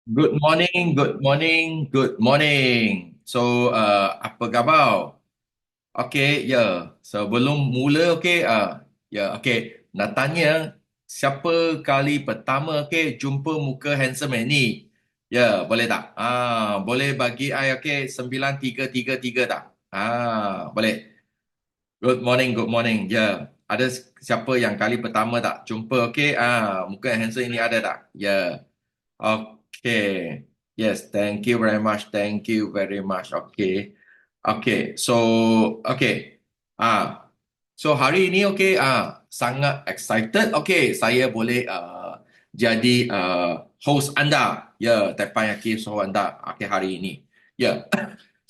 Good morning, good morning, good morning. So, apa khabar? Okay, ya. Sebelum mula, okay, ya, okay. Nak tanya, siapa kali pertama, okay, jumpa muka handsome ni? Ya, boleh tak? Boleh bagi I, okay, 9333 tak? Boleh. Good morning, good morning. Ya, ada siapa yang kali pertama tak jumpa, okay? Muka handsome ini ada tak? Ya. Okay. Yes, thank you very much. Thank you very much. Okay. Okay. Okay. Ah, hari ini sangat excited. Okay, saya boleh jadi host anda. Ya, Teppanyaki host anda. Okay, hari ini. Ya.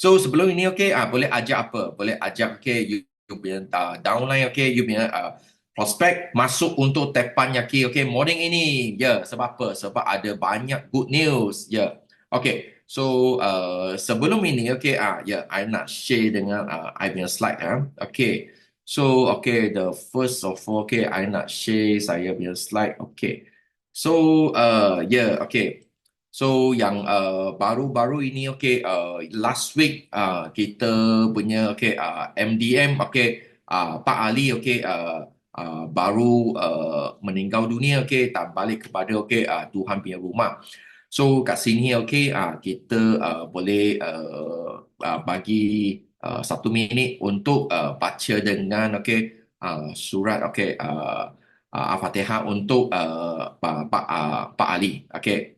So sebelum ini boleh ajak apa? Boleh ajak you punya downline you punya prospek masuk untuk Teppanyaki morning ini. Ya, sebab apa? Sebab ada banyak good news. Ya. Okay. So sebelum ini I nak share dengan I punya slide Okay. So the first of all I nak share saya punya slide. Okay. So okay. So yang baru-baru ini last week kita punya MDM Pak Ali baru meninggal dunia tak balik kepada Tuhan punya rumah. So kat sini kita boleh bagi 1 minit untuk baca dengan surat Al-Fatihah untuk Pak Ali. Okay.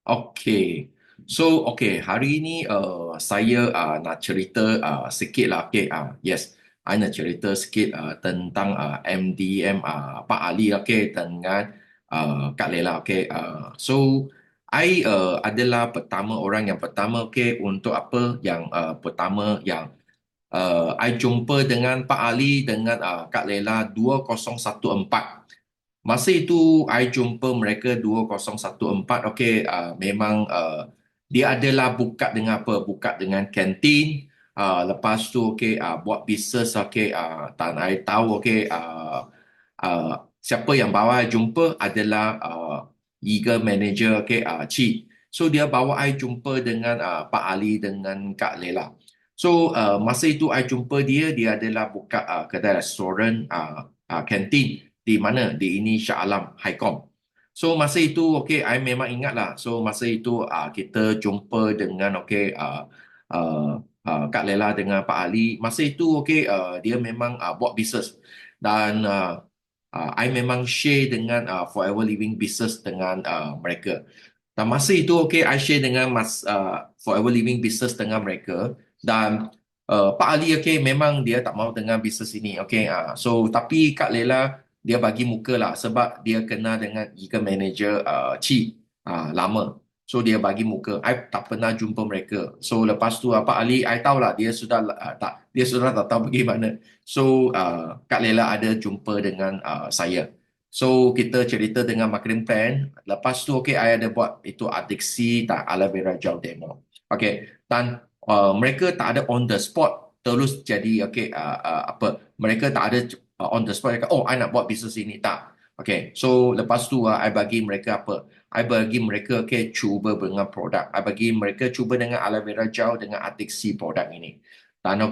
Okay. So, hari ini saya nak cerita sikit lah. Yes. I nak cerita sikit tentang MDM Pak Ali dengan Kak Lela. So, I adalah orang yang pertama untuk apa yang pertama yang I jumpa dengan Pak Ali dengan Kak Lela 2014. Masa itu I jumpa mereka 2014. Memang dia adalah buka dengan apa? Buka dengan kantin. Lepas tu buat bisnes tak I tahu siapa yang bawa I jumpa adalah Eagle Manager Chi. So dia bawa I jumpa dengan Pak Ali dengan Kak Lela. So masa itu I jumpa dia adalah buka kedai restoran kantin di mana di ini Shah Alam Highcom. So masa itu I memang ingat lah. So masa itu kita jumpa dengan uh, Kak Lela dengan Pak Ali. Masa itu dia memang buat bisnes dan I memang share dengan Forever Living Business dengan mereka. Dan masa itu I share dengan Forever Living Business dengan mereka dan Pak Ali memang dia tak mau dengan bisnes ini. So tapi Kak Lela dia bagi muka lah sebab dia kenal dengan Eagle Manager Chi lama. So dia bagi muka. I tak pernah jumpa mereka. So lepas tu Pak Ali I tahu lah dia sudah tak tahu bagaimana. So Kak Lela ada jumpa dengan saya. So kita cerita dengan marketing plan. Lepas tu I ada buat itu adiksi tak aloe vera gel demo. Dan mereka tak ada on the spot terus jadi apa mereka tak ada on the spot kata, oh I nak buat bisnes ini tak. So lepas tu I bagi mereka apa? I bagi mereka cuba dengan produk. I bagi mereka cuba dengan aloe vera gel dengan adiksi produk ini. Dan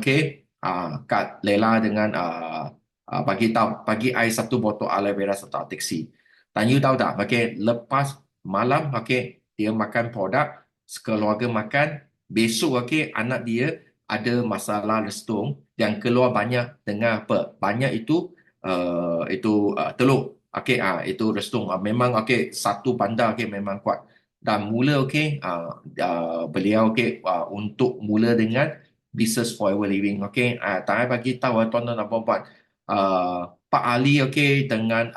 Kak Lela dengan bagi I satu botol aloe vera satu adiksi. Dan you tahu tak? Lepas malam dia makan produk, sekeluarga makan, besok anak dia ada masalah lestung yang keluar banyak dengan apa? Banyak itu telur. Itu restung. Memang satu bandar memang kuat. dan mula okey beliau okey untuk mula dengan business forever living okey. Tak bagi tahu tuan-tuan dan puan-puan, Pak Ali okey dengan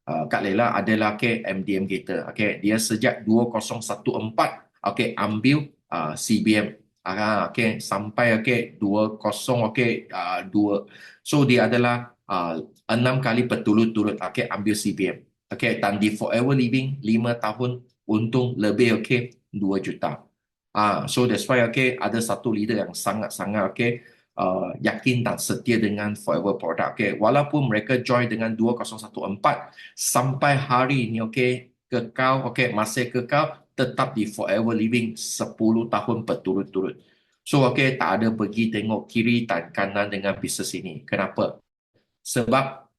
Kak Lela adalah MDM kita. Dia sejak 2014 ambil CBM. Sampai 20 2. So dia adalah 6 kali berturut-turut ambil CBM. Dan di Forever Living 5 tahun untung lebih 2 juta. So that's why ada satu leader yang sangat-sangat yakin dan setia dengan Forever Product. Walaupun mereka join dengan 2014 sampai hari ini kekal masih kekal tetap di Forever Living 10 tahun berturut-turut. So tak ada pergi tengok kiri dan kanan dengan bisnes ini. Kenapa? Sebab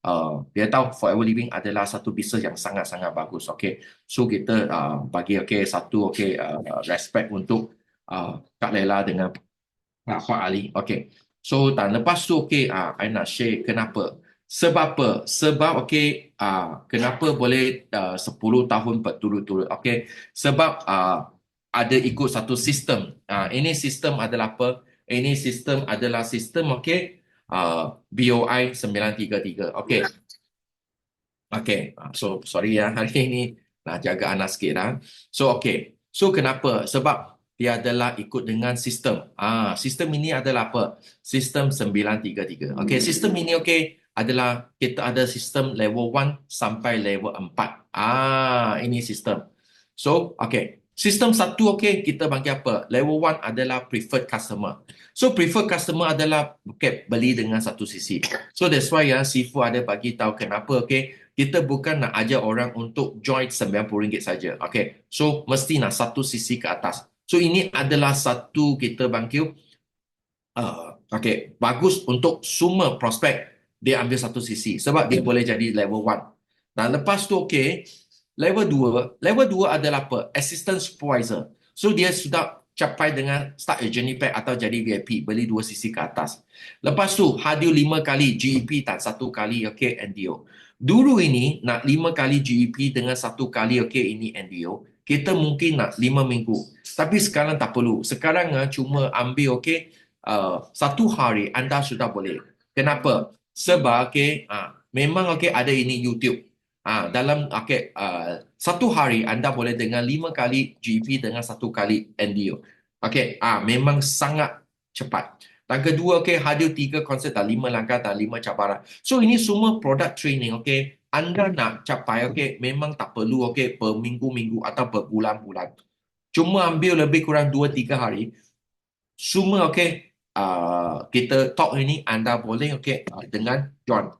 dia tahu Forever Living adalah satu bisnes yang sangat-sangat bagus. So kita bagi satu respect untuk Kak Lela dengan Pak Ali. So dan lepas tu I nak share kenapa. Sebab apa? Sebab kenapa boleh 10 tahun berturut-turut. Sebab ada ikut satu sistem. Ini sistem adalah apa? Ini sistem adalah sistem BOI 933. So sorry hari ini nak jaga anak sikit lah. So So kenapa? Sebab dia adalah ikut dengan sistem. Sistem ini adalah apa? Sistem 933. Sistem ini adalah kita ada sistem level 1 sampai level 4. Ini sistem. So sistem 1 kita bagi apa? Level 1 adalah preferred customer. So preferred customer adalah beli dengan satu sisi. So that's why Sifu ada bagi tahu kenapa kita bukan nak ajar orang untuk join RM90 saja. So mesti nak satu sisi ke atas. So ini adalah satu kita bangkit bagus untuk semua prospek dia ambil satu sisi sebab dia boleh jadi level 1. Dan lepas tu level 2 adalah apa? Assistant supervisor. So dia sudah capai dengan start a journey pack atau jadi VIP, beli 2 sisi ke atas. Lepas tu hadir 5 kali GEP dan 1 kali NDO. Dulu ini nak 5 kali GEP dengan 1 kali ini NDO, kita mungkin nak 5 minggu. Tapi sekarang tak perlu. Sekarang cuma ambil 1 hari anda sudah boleh. Kenapa? Sebab memang ada ini YouTube. Dalam 1 hari anda boleh dengan 5 kali GP dengan 1 kali NDO. Memang sangat cepat. Dan kedua hadir 3 konsep dan 5 langkah dan 5 cabaran. So ini semua product training. Anda nak capai memang tak perlu per minggu-minggu atau per bulan-bulan. Cuma ambil lebih kurang 2-3 hari. Semua kita talk ini anda boleh dengan John.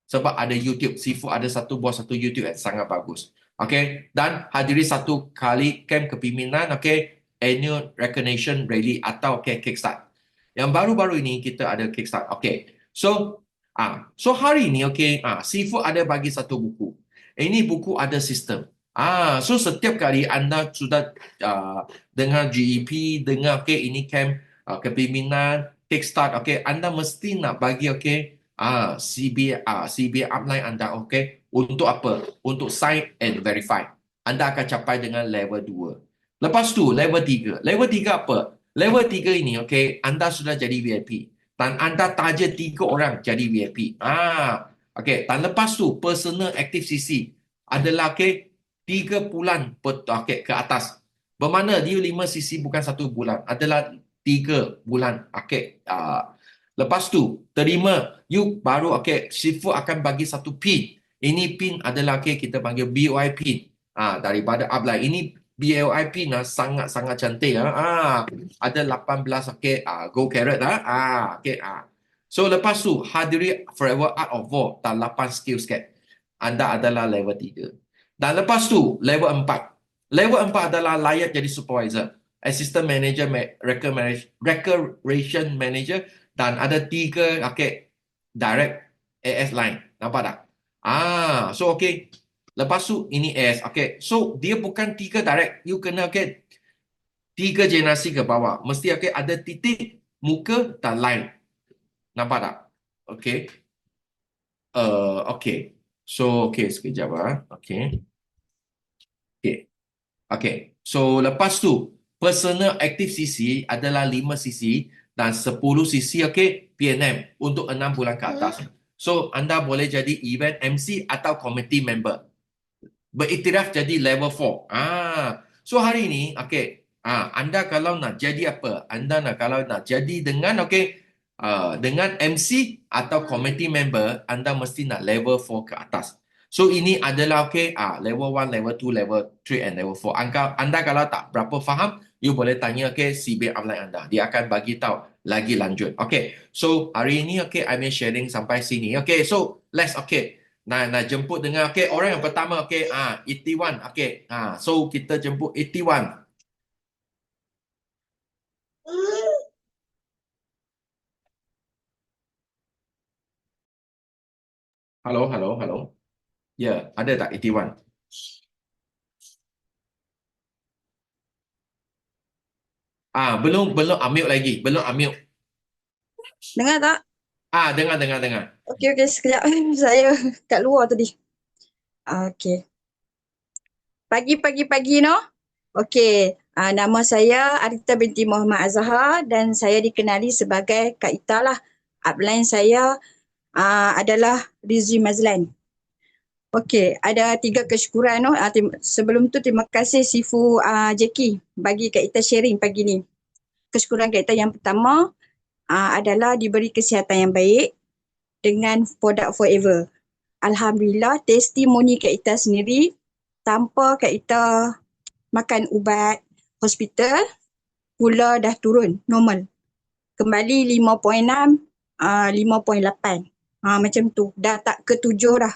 Sebab ada YouTube. Sifu ada satu YouTube yang sangat bagus. Dan hadiri 1 kali camp kepimpinan annual recognition rally atau kickstart. Yang baru-baru ini kita ada kickstart. So hari ini Sifu ada bagi satu buku. Ini buku ada sistem. So setiap kali anda sudah dengar GEP, dengar ini camp kepimpinan, kickstart, anda mesti nak bagi CBA upline anda untuk apa? Untuk sign and verify. Anda akan capai dengan level 2. Lepas tu level 3. Level 3 apa? Level 3 ini anda sudah jadi VIP dan anda target 3 orang jadi VIP. Dan lepas tu personal active CC adalah 3 bulan ke atas. Bermakna dia 5 CC bukan 1 bulan, adalah 3 bulan. Lepas tu terima you baru Sifu akan bagi satu pin. Ini pin adalah kita panggil BOI pin daripada upline. Ini BOI pin sangat-sangat cantik. Ada 18 gold carat So lepas tu hadiri Forever Art of War dan 8 skill set. Anda adalah level 3. Dan lepas tu level 4. Level 4 adalah layak jadi supervisor, assistant manager, recreation manager, dan ada 3 direct AS line. Nampak tak? So lepas tu ini AS. So dia bukan 3 direct. You kena 3 generasi ke bawah. Mesti ada titik, muka dan line. Nampak tak? So sekejap Okay. So lepas tu personal active CC adalah 5 CC dan 10 CC okay PNM untuk 6 bulan ke atas. So anda boleh jadi event MC atau committee member. Beriktiraf jadi level 4. So hari ini okay, anda kalau nak jadi apa? Anda nak kalau nak jadi dengan okay dengan MC atau committee member, anda mesti nak level 4 ke atas. So ini adalah okay, level 1, level 2, level 3 and level 4. Anda kalau tak berapa faham, you boleh tanya okay CB upline anda. Dia akan bagi tahu lagi lanjut. Okay. So hari ini okay, I may sharing sampai sini. Okay. So let's okay. Nak jemput dengan okay, orang yang pertama okay, Itiwan. Okay. So kita jemput Itiwan. Halo, halo, halo. Ya, ada tak Itiwan? Belum belum unmute lagi, belum unmute. Dengar tak? Dengar dengar dengar. Okey, sekejap. Saya kat luar tadi. Okey. Pagi no? Okey. Nama saya Arita binti Muhammad Azhar dan saya dikenali sebagai Kak Ita lah. Upline saya adalah Rizwi Mazlan. Okey, ada 3 kesyukuran no. Sebelum tu terima kasih Sifu Jackie bagi Kak Ita sharing pagi ni. Kesyukuran Kak Ita yang pertama adalah diberi kesihatan yang baik dengan produk Forever. Alhamdulillah, testimoni Kak Ita sendiri tanpa Kak Ita makan ubat hospital, gula dah turun normal. Kembali 5.6, 5.8. Macam tu. Dah tak ke 7 dah.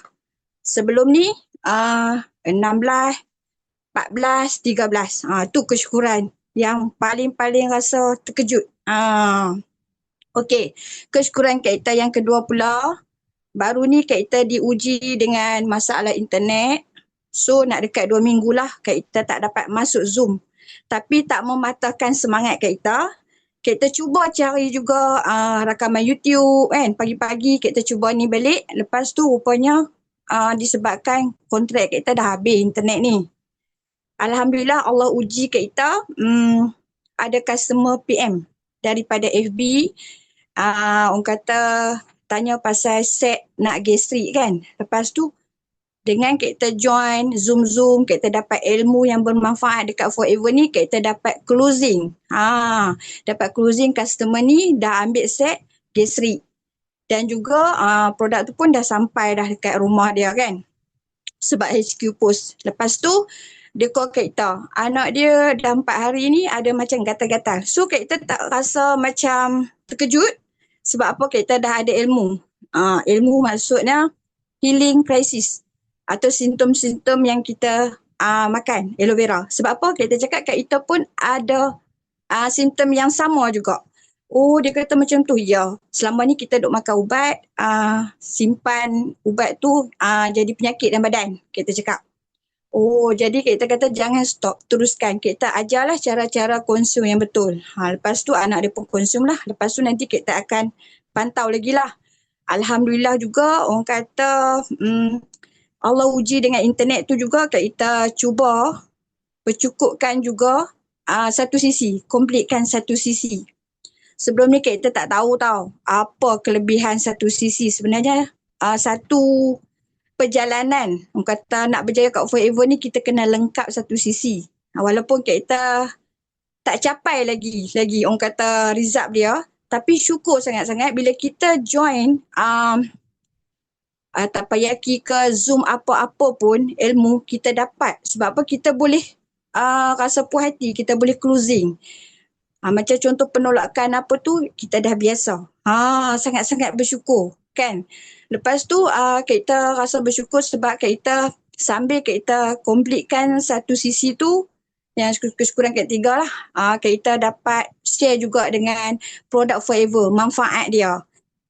Sebelum ni 16, 14, 13. Tu kesyukuran yang paling-paling rasa terkejut. Okey, kesyukuran Kak Ita yang kedua pula, baru ni Kak Ita diuji dengan masalah internet. So nak dekat 2 minggu lah Kak Ita tak dapat masuk Zoom. Tapi tak mematahkan semangat Kak Ita. Kak Ita cuba cari juga rakaman YouTube kan. Pagi-pagi Kak Ita cuba ni balik. Lepas tu rupanya disebabkan kontrak Kak Ita dah habis internet ni. Alhamdulillah Allah uji Kak Ita. Ada customer PM daripada FB. Orang kata tanya pasal set nak gastrik kan. Lepas tu dengan kita join Zoom, kita dapat ilmu yang bermanfaat dekat Forever ni, kita dapat closing. Dapat closing customer ni dah ambil set gastrik. Dan juga produk tu pun dah sampai dah dekat rumah dia kan. Sebab HQ post. Lepas tu dia call kita. Anak dia dah 4 hari ni ada macam gatal-gatal. So kita tak rasa macam terkejut. Sebab apa kita dah ada ilmu. Ilmu maksudnya healing crisis atau simptom-simptom yang kita makan aloe vera. Sebab apa? Kita cakap kat kita pun ada simptom yang sama juga. Oh, dia kata macam tu. Ya, selama ni kita duk makan ubat, simpan ubat tu jadi penyakit dalam badan. Kita cakap. Oh, jadi kita kata jangan stop, teruskan. Kita ajarlah cara-cara konsum yang betul. Lepas tu anak dia pun konsum lah. Lepas tu nanti kita akan pantau lagi lah. Alhamdulillah juga orang kata Allah uji dengan internet tu juga kita cuba bercukupkan juga satu sisi, completekan satu sisi. Sebelum ni kita tak tahu tau apa kelebihan satu sisi. Sebenarnya satu perjalanan, orang kata nak berjaya kat Forever ni kita kena lengkap satu sisi. Walaupun kita tak capai lagi orang kata result dia, tapi syukur sangat-sangat bila kita join Tapayaki ke Zoom apa-apa pun ilmu kita dapat. Sebab apa? Kita boleh rasa puas hati, kita boleh closing. Macam contoh penolakan apa tu, kita dah biasa. Sangat-sangat bersyukur kan. Lepas tu kita rasa bersyukur sebab kita sambil kita completekan satu sisi tu, yang kesyukuran ketiga lah, kita dapat share juga dengan produk Forever, manfaat dia.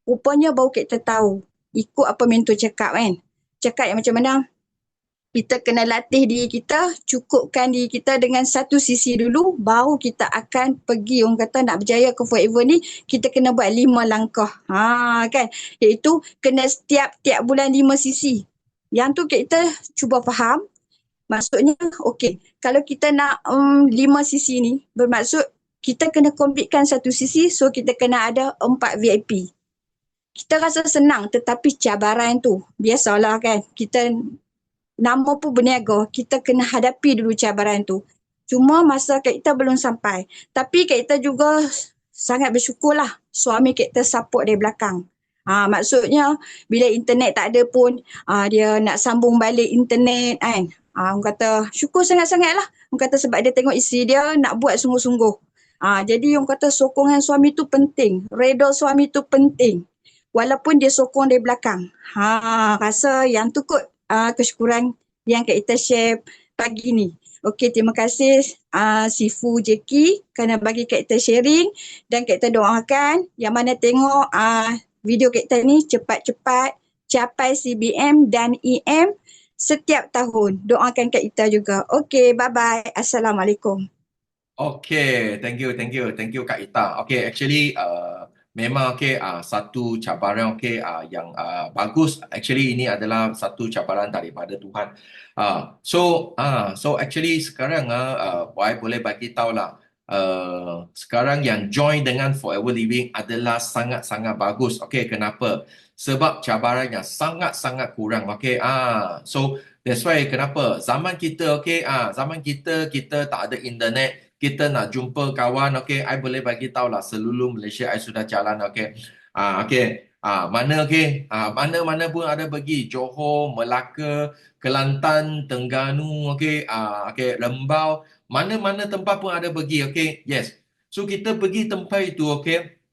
Rupanya baru kita tahu, ikut apa mentor cakap kan. Cakap yang macam mana, kita kena latih diri kita, cukupkan diri kita dengan satu sisi dulu, baru kita akan pergi, orang kata nak berjaya ke Forever ni, kita kena buat 5 langkah. Kan, iaitu kena tiap bulan 5 sisi. Yang tu kita cuba faham, Maksudnya, okey, kalau kita nak 5 sisi ni, bermaksud kita kena completekan satu sisi, so kita kena ada 4 VIP. Kita rasa senang, tetapi cabaran tu, biasalah kan, kita nama pun berniaga, kita kena hadapi dulu cabaran tu. Cuma masa Kak Ita belum sampai. Tapi Kak Ita juga sangat bersyukurlah suami Kak Ita support dari belakang. Maksudnya bila internet tak ada pun dia nak sambung balik internet kan. Orang kata syukur sangat-sangat lah. Orang kata sebab dia tengok isteri dia nak buat sungguh-sungguh. Jadi orang kata sokongan suami tu penting. Redha suami tu penting. Walaupun dia sokong dari belakang. Rasa yang tu kot kesyukuran yang Kak Ita share pagi ni. Okey, terima kasih Sifu Jeki kerana bagi Kak Ita sharing dan Kak Ita doakan yang mana tengok video Kak Ita ni cepat-cepat capai CBM dan EM setiap tahun. Doakan Kak Ita juga. Okey, bye-bye. Assalamualaikum. Okay, thank you Kak Ita. Okay, actually memang satu cabaran yang bagus. Actually ini adalah satu cabaran daripada Tuhan. So actually sekarang Boy boleh bagi tahu lah. Sekarang yang join dengan Forever Living adalah sangat-sangat bagus. Okay, kenapa? Sebab cabarannya sangat-sangat kurang. Okay, so that's why kenapa zaman kita zaman kita tak ada internet. Kita nak jumpa kawan, I boleh bagi tahu lah seluruh Malaysia I sudah jalan, mana-mana pun ada pergi, Johor, Melaka, Kelantan, Terengganu, Lembau, mana-mana tempat pun ada pergi, yes. So kita pergi tempat itu,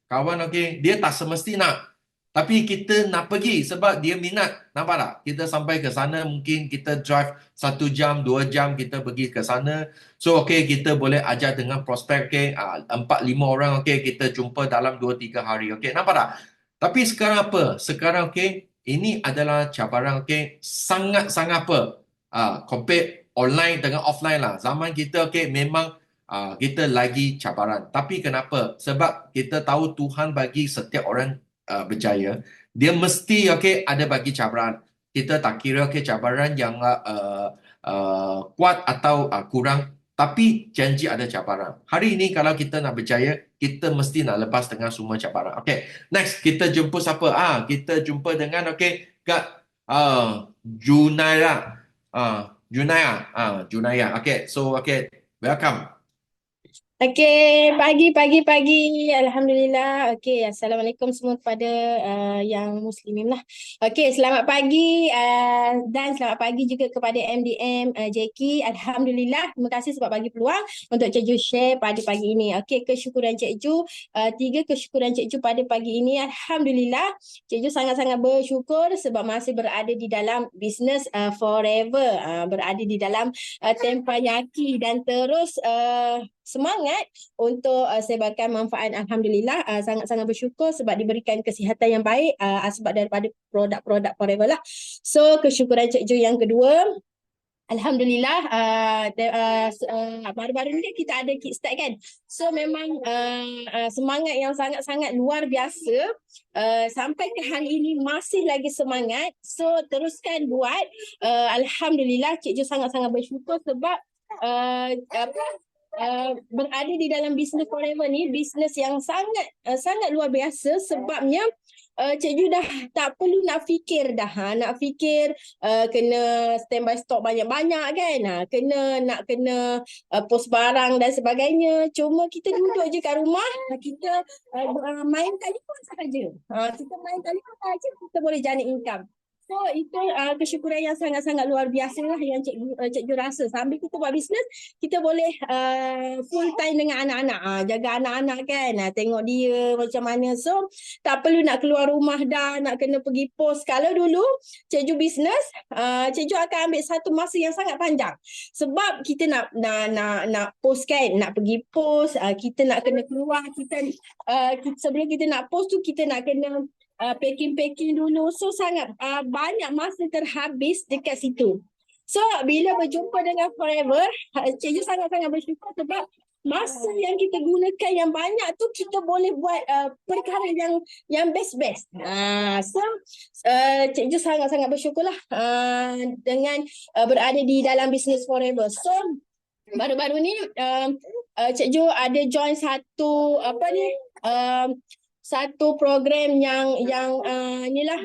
kawan, dia tak semesti nak. Tapi kita nak pergi sebab dia minat. Nampak tak? Kita sampai ke sana, mungkin kita drive 1 jam, 2 jam kita pergi ke sana. So, kita boleh ajar dengan prospek, 4-5 orang, kita jumpa dalam 2-3 hari, nampak tak? Tapi sekarang apa? Sekarang, ini adalah cabaran, sangat-sangat apa? Compare online dengan offline lah. Zaman kita, memang kita lagi cabaran. Tapi kenapa? Sebab kita tahu Tuhan bagi setiap orang berjaya, dia mesti ada bagi cabaran. Kita tak kira cabaran yang kuat atau kurang, tapi janji ada cabaran. Hari ini kalau kita nak berjaya, kita mesti nak lepas dengan semua cabaran. Next kita jumpa siapa? Kita jumpa dengan Kak Junaira. Junaya. So welcome. Okey, pagi. Alhamdulillah. Okey, Assalamualaikum semua kepada yang muslimin lah. Okey, selamat pagi dan selamat pagi juga kepada MDM Jeki. Alhamdulillah, terima kasih sebab bagi peluang untuk Cik Ju share pada pagi ini. Okey, kesyukuran Cik Ju, 3 kesyukuran Cik Ju pada pagi ini. Alhamdulillah, Cik Ju sangat-sangat bersyukur sebab masih berada di dalam bisnes forever, berada di dalam tempayaki dan terus semangat untuk sebarkan manfaat. Alhamdulillah, sangat-sangat bersyukur sebab diberikan kesihatan yang baik sebab daripada produk-produk forever lah. So kesyukuran Cik Ju yang kedua, Alhamdulillah, baru-baru ni kita ada kickstart kan. So memang semangat yang sangat-sangat luar biasa. Sampai ke hari ini masih lagi semangat. So teruskan buat. Alhamdulillah, Cik Ju sangat-sangat bersyukur sebab berada di dalam bisnes forever ni, bisnes yang sangat luar biasa sebabnya Cik Ju dah tak perlu nak fikir kena standby stok banyak-banyak kan, kena post barang dan sebagainya. Cuma kita duduk je kat rumah, kita main telefon sahaja. Kita main telefon sahaja, kita boleh jana income. So itu kesyukuran yang sangat-sangat luar biasa lah yang Cik Ju rasa. Sambil kita buat bisnes, kita boleh full time dengan anak-anak. Jaga anak-anak kan, tengok dia macam mana. So tak perlu nak keluar rumah dah, nak kena pergi post. Kalau dulu Cik Ju bisnes, Cik Ju akan ambil satu masa yang sangat panjang. Sebab kita nak post kan, nak pergi post, kita nak kena keluar, sebelum kita nak post tu kita nak kena packing dulu. So sangat banyak masa terhabis dekat situ. So bila berjumpa dengan Forever, Cik Ju sangat-sangat bersyukur sebab masa yang kita gunakan yang banyak tu kita boleh buat perkara yang best-best. So Cikgu sangat-sangat bersyukurlah dengan berada di dalam Business Forever. So baru-baru ni Cikgu ada join satu satu program yang inilah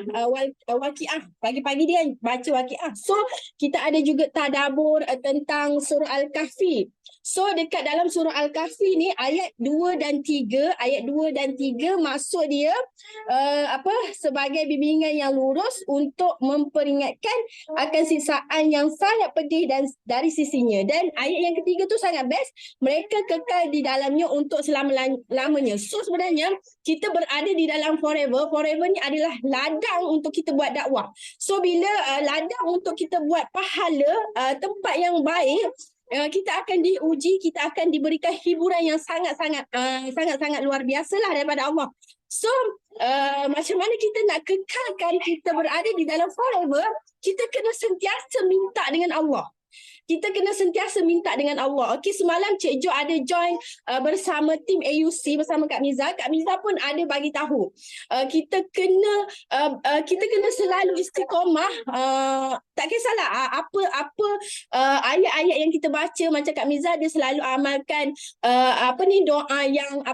waqiah. Pagi-pagi dia baca waqiah. So kita ada juga tadabbur tentang surah Al-Kahfi. So dekat dalam surah Al-Kahfi ni ayat 2 dan 3, maksud dia sebagai bimbingan yang lurus untuk memperingatkan akan siksaan yang sangat pedih dan dari sisinya. Dan ayat yang ketiga tu sangat best, mereka kekal di dalamnya untuk selama-lamanya. So sebenarnya kita berada di dalam forever. Forever ni adalah ladang untuk kita buat dakwah. So bila ladang untuk kita buat pahala, tempat yang baik, kita akan diuji, kita akan diberikan hiburan yang sangat-sangat luar biasalah daripada Allah. So macam mana kita nak kekalkan kita berada di dalam forever, kita kena sentiasa minta dengan Allah. Kita kena sentiasa minta dengan Allah. Okey, semalam Cik Jo ada join bersama tim AUC bersama Kak Miza. Kak Miza pun ada bagi tahu. Kita kena selalu istiqamah. Tak kisahlah apa ayat-ayat yang kita baca, macam Kak Miza dia selalu amalkan doa yang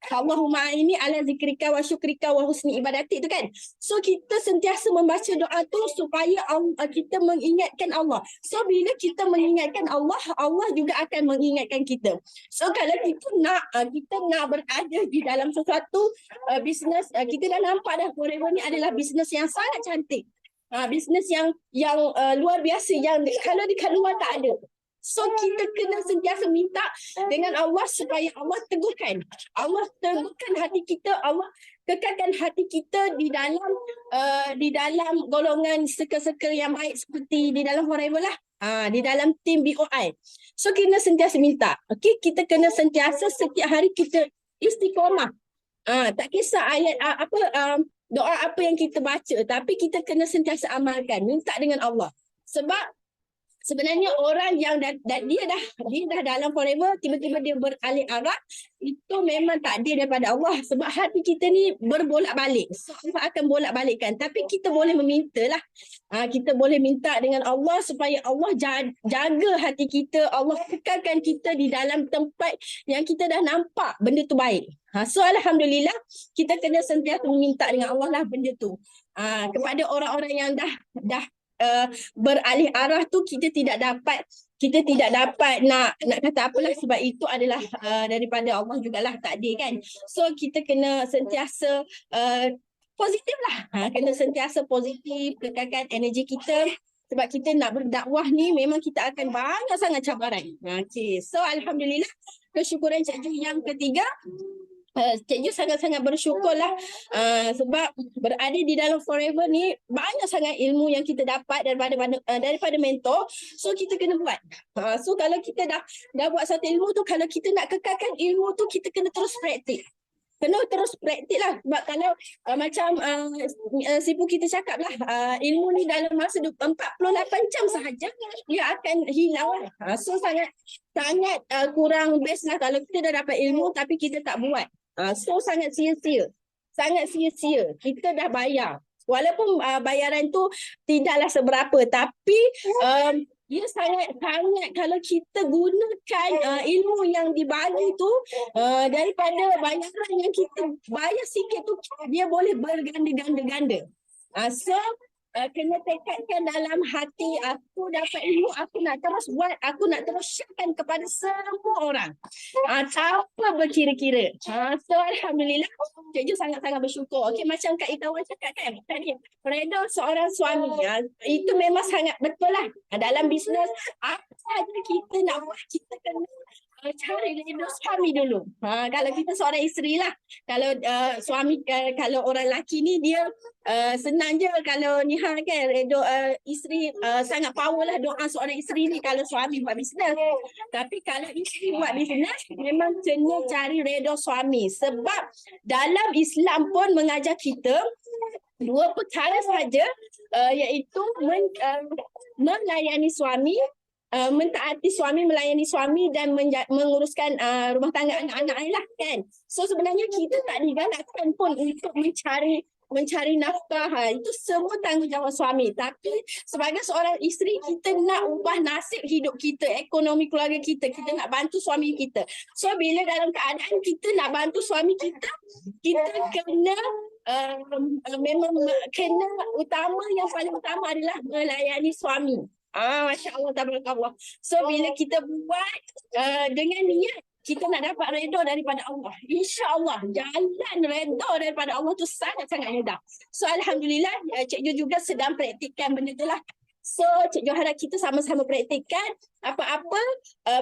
Allahumma ini ala zikrika wa syukrika wa husni ibadati tu kan. So kita sentiasa membaca doa tu supaya kita mengingatkan Allah. So bila kita mengingatkan Allah, Allah juga akan mengingatkan kita. So kalau kita nak berada di dalam sesuatu bisnes, kita dah nampak dah forever ni adalah bisnes yang sangat cantik. Bisnes yang luar biasa, yang kalau dekat luar tak ada. So kita kena sentiasa minta dengan Allah supaya Allah teguhkan. Allah teguhkan hati kita, Allah kekalkan hati kita di dalam golongan circle-circle yang baik seperti di dalam forever lah. Di dalam tim BOI. So kena sentiasa minta. Okey, kita kena sentiasa setiap hari kita istiqamah. Tak kisah ayat doa apa yang kita baca, tapi kita kena sentiasa amalkan, minta dengan Allah. Sebab sebenarnya orang yang dia dah dalam forever, tiba-tiba dia beralih arah, itu memang takdir daripada Allah. Sebab hati kita ni berbolak-balik. So Allah akan bolak-balikkan. Tapi kita boleh meminta lah. Kita boleh minta dengan Allah supaya Allah jaga hati kita. Allah kekalkan kita di dalam tempat yang kita dah nampak benda tu baik. So Alhamdulillah, kita kena sentiasa meminta dengan Allah lah benda tu. Kepada orang-orang yang dah beralih arah tu, kita tidak dapat nak kata apalah, sebab itu adalah daripada Allah jugalah takdir kan. So kita kena sentiasa positif lah, kena sentiasa positif, kekalkan energi kita. Sebab kita nak berdakwah ni memang kita akan banyak sangat cabaran. Okay. So Alhamdulillah, kesyukuran Cikgu yang ketiga, Cikgu sangat-sangat bersyukurlah sebab berada di dalam forever ni banyak sangat ilmu yang kita dapat daripada mentor. So kita kena buat. So kalau kita dah buat satu ilmu tu, kalau kita nak kekalkan ilmu tu, kita kena terus praktik. Kena terus praktik lah. Sebab kalau macam Sipu kita cakap lah, ilmu ni dalam masa 48 jam sahaja dia akan hilang lah. So sangat kurang best lah kalau kita dah dapat ilmu tapi kita tak buat. So sangat sia-sia. Kita dah bayar. Walaupun bayaran tu tidaklah seberapa, tapi dia sangat kalau kita gunakan ilmu yang dibagi tu daripada bayaran yang kita bayar sikit tu, dia boleh berganda-ganda. So kena tekadkan dalam hati, aku dapat ilmu, aku nak terus buat, aku nak terus syaratkan kepada semua orang, tanpa berkira-kira. So Alhamdulillah, Cikgu sangat-sangat bersyukur. Okey, macam Kak Itawan cakap kan tadi, redha seorang suami, itu memang sangat betul lah. Dalam bisnes, apa saja kita nak buat, kita kena cari redha suami dulu. Kalau kita seorang isteri lah, kalau suami, kalau orang lelaki ni dia senang je kalau Nihal kan, redha isteri sangat power lah doa seorang isteri ni kalau suami buat bisnes. Tapi kalau isteri buat bisnes, memang kena cari redha suami. Sebab dalam Islam pun mengajar kita dua perkara saja, iaitu melayani suami mentaati suami, melayani suami dan menguruskan rumah tangga anak-anak ni lah kan. So sebenarnya kita tak digalakkan pun untuk mencari nafkah. Itu semua tanggungjawab suami. Tapi sebagai seorang isteri, kita nak ubah nasib hidup kita, ekonomi keluarga kita. Kita nak bantu suami kita. So bila dalam keadaan kita nak bantu suami kita, kita kena memang kena yang paling utama adalah melayani suami. Masya Allah, tabarakallah. So bila kita buat dengan niat kita nak dapat redha daripada Allah, insya-Allah jalan redha daripada Allah tu sangat-sangat mudah. So alhamdulillah, Cik Jo juga sedang praktikkan benda tu lah. So Cik Jo harap kita sama-sama praktikkan apa-apa,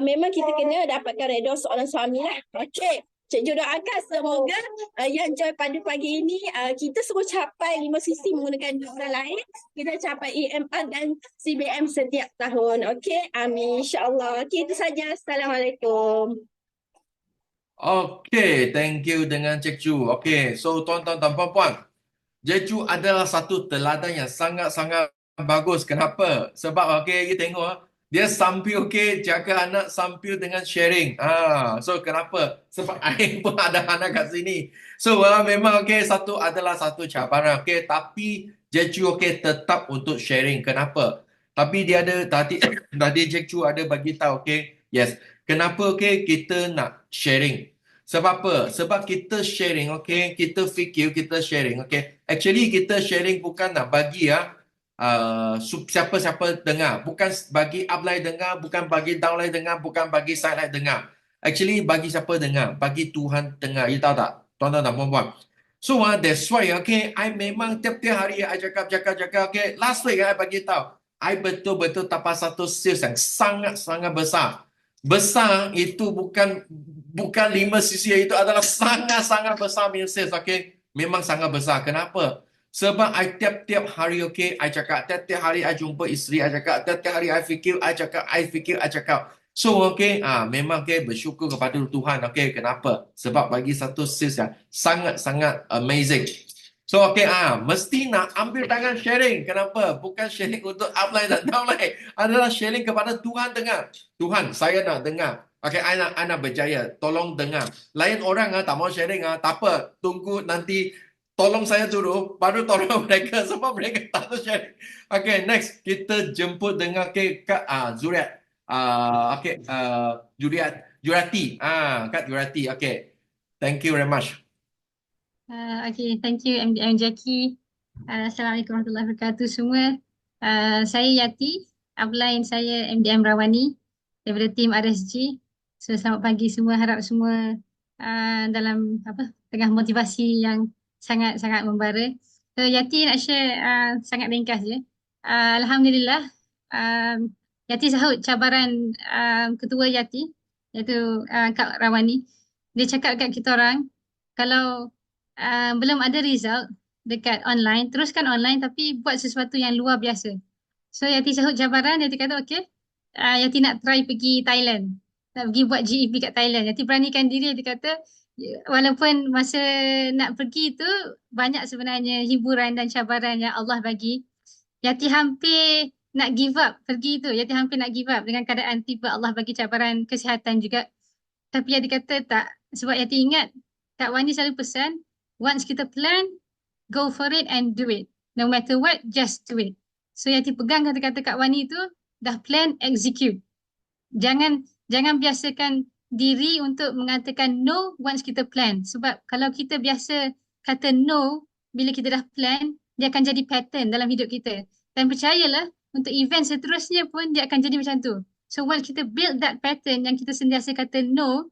memang kita kena dapatkan redha seorang suami lah. Okey. Cik Jo doakan semoga yang join pada pagi ini kita semua capai 5 sisi menggunakan duit orang lain. Kita capai EMR dan CBM setiap tahun. Okey, amin insya-Allah. Okey, itu saja. Assalamualaikum. Okey, thank you dengan Cik Chu. Okey, so tuan-tuan dan puan-puan, Cik Chu adalah satu teladan yang sangat-sangat bagus. Kenapa? Sebab okey, you tengok dia sambil jaga anak sambil dengan sharing. So kenapa? Sebab I pun ada anak kat sini. So memang satu adalah satu cabaran. Tapi Jeju tetap untuk sharing. Kenapa? Tapi dia ada tadi Jeju ada bagi tahu yes. Kenapa kita nak sharing? Sebab apa? Sebab kita sharing, kita fikir kita sharing, Actually kita sharing bukan nak bagi siapa-siapa dengar, bukan bagi upline dengar, bukan bagi downline dengar, bukan bagi sideline dengar. Actually bagi siapa dengar? Bagi Tuhan dengar. You tahu tak? Tuan-tuan dan puan-puan. So that's why I memang tiap-tiap hari I cakap. Last week I bagi tahu, I betul-betul dapat satu sales yang sangat-sangat besar. Besar itu bukan 5 sisi, itu adalah sangat-sangat besar punya sales, Memang sangat besar. Kenapa? Sebab I tiap-tiap hari, I cakap. Tiap-tiap hari I jumpa isteri, I cakap. Tiap-tiap hari I fikir, I cakap. So, memang bersyukur kepada Tuhan, Kenapa? Sebab bagi satu sales yang sangat-sangat amazing. So, mesti nak ambil tangan sharing. Kenapa? Bukan sharing untuk upline dan downline. Adalah sharing kepada Tuhan dengar. Tuhan, saya nak dengar. I nak berjaya. Tolong dengar. Lain orang tak mau sharing, tak apa. Tunggu nanti tolong saya dulu, baru tolong mereka sebab mereka tak tahu sharing. Next kita jemput dengan Kak Zuriat. Jurati. Kak Jurati. Thank you very much. Thank you MDM Jackie. Assalamualaikum warahmatullahi wabarakatuh semua. Saya Yati, upline saya MDM Rawani daripada tim RSG. So selamat pagi semua, harap semua dalam tengah motivasi yang sangat-sangat membara. So Yati nak share sangat ringkas je. Alhamdulillah, Yati sahut cabaran ketua Yati, iaitu Kak Rawani. Dia cakap kat kita orang, kalau belum ada result dekat online, teruskan online tapi buat sesuatu yang luar biasa. So Yati sahut cabaran, Yati kata Yati nak try pergi Thailand. Nak pergi buat GEP kat Thailand. Yati beranikan diri, Yati kata walaupun masa nak pergi tu banyak sebenarnya hiburan dan cabaran yang Allah bagi. Yati hampir nak give up pergi tu. Yati hampir nak give up dengan keadaan tiba Allah bagi cabaran kesihatan juga. Tapi Yati kata tak. Sebab Yati ingat Kak Wani selalu pesan, once kita plan, go for it and do it. No matter what, just do it. So Yati pegang kata-kata Kak Wani tu, dah plan, execute. Jangan biasakan diri untuk mengatakan no once kita plan. Sebab kalau kita biasa kata no bila kita dah plan, dia akan jadi pattern dalam hidup kita. Dan percayalah, untuk event seterusnya pun dia akan jadi macam tu. So once kita build that pattern yang kita sentiasa kata no,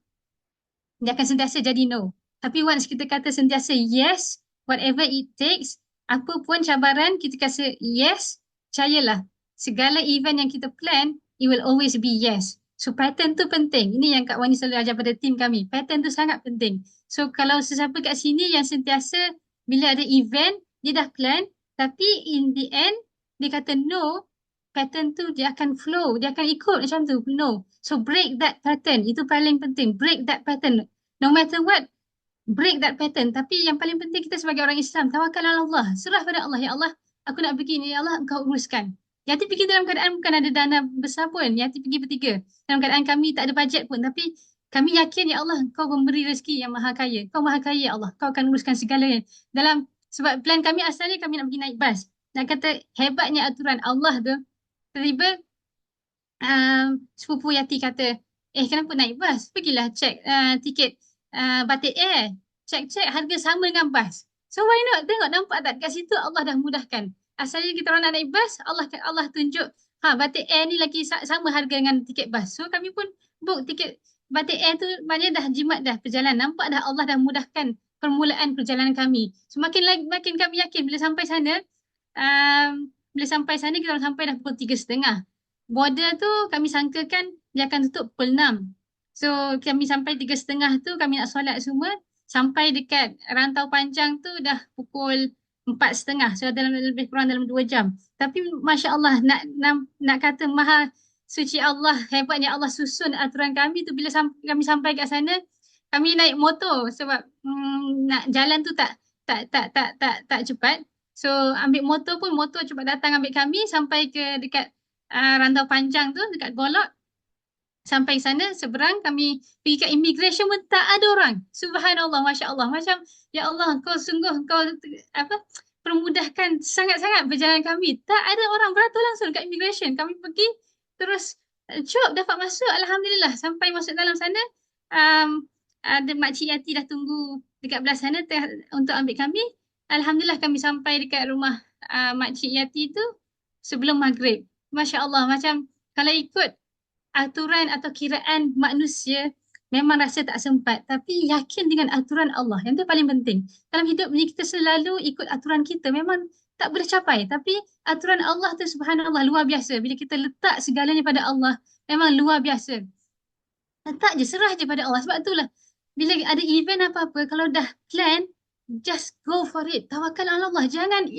dia akan sentiasa jadi no. Tapi once kita kata sentiasa yes, whatever it takes, apa pun cabaran, kita kata yes, percayalah, segala event yang kita plan, it will always be yes. So pattern tu penting. Ini yang Kak Wani selalu ajar pada tim kami. Pattern tu sangat penting. So kalau sesiapa kat sini yang sentiasa bila ada event, dia dah plan, tapi in the end, dia kata no, pattern tu dia akan flow, dia akan ikut macam tu, no. So break that pattern, itu paling penting. Break that pattern. No matter what, break that pattern. Tapi yang paling penting kita sebagai orang Islam, tawakal ala Allah. Serah pada Allah. Ya Allah, aku nak begini. Ya Allah, engkau uruskan. Yati pergi dalam keadaan bukan ada dana besar pun. Yati pergi bertiga. Dalam keadaan kami tak ada bajet pun. Tapi kami yakin, ya Allah, Kau pemberi rezeki yang maha kaya. Kau maha kaya, ya Allah. Kau akan uruskan segalanya. Sebab plan kami asalnya kami nak pergi naik bas. Nak kata hebatnya aturan Allah tu. Tiba-tiba sepupu Yati kata, kenapa naik bas? Pergilah cek tiket batik air. Cek-cek harga sama dengan bas. So why not? Tengok nampak tak kat situ Allah dah mudahkan. Asalnya kita orang nak naik bas, Allah tunjuk, batik air ni lagi sama harga dengan tiket bas. So kami pun book tiket batik air tu, maknanya dah jimat dah perjalanan. Nampak dah Allah dah mudahkan permulaan perjalanan kami. So makin kami yakin bila sampai sana, kita orang sampai dah pukul 3:30. Border tu kami sangkakan dia akan tutup pukul 6. So kami sampai 3:30 tu kami nak solat semua. Sampai dekat Rantau Panjang tu dah pukul 4:30. So lebih kurang dalam 2 jam. Tapi Masya Allah, nak kata maha suci Allah, hebatnya Allah susun aturan kami tu. Bila kami sampai kat sana, kami naik motor sebab nak jalan tu tak cepat. So ambil motor pun, motor cepat datang ambil kami sampai ke dekat Rantau Panjang tu, dekat Golok. Sampai sana, seberang, kami pergi ke immigration pun tak ada orang. Subhanallah, Masya Allah. Macam, ya Allah, Kau sungguh, Kau permudahkan sangat-sangat perjalanan kami. Tak ada orang, beratur langsung kat immigration. Kami pergi, terus cop dapat masuk, Alhamdulillah. Sampai masuk dalam sana, ada Makcik Yati dah tunggu dekat belah sana untuk ambil kami. Alhamdulillah kami sampai dekat rumah Makcik Yati tu sebelum maghrib. Masya Allah, macam kalau ikut aturan atau kiraan manusia memang rasa tak sempat, tapi yakin dengan aturan Allah. Yang tu paling penting. Dalam hidup ni kita selalu ikut aturan kita, memang tak boleh capai, tapi aturan Allah tu subhanallah luar biasa. Bila kita letak segalanya pada Allah, memang luar biasa. Letak je, serah je pada Allah. Sebab itulah bila ada event apa-apa, kalau dah plan, just go for it. Tawakal ala Allah. Jangan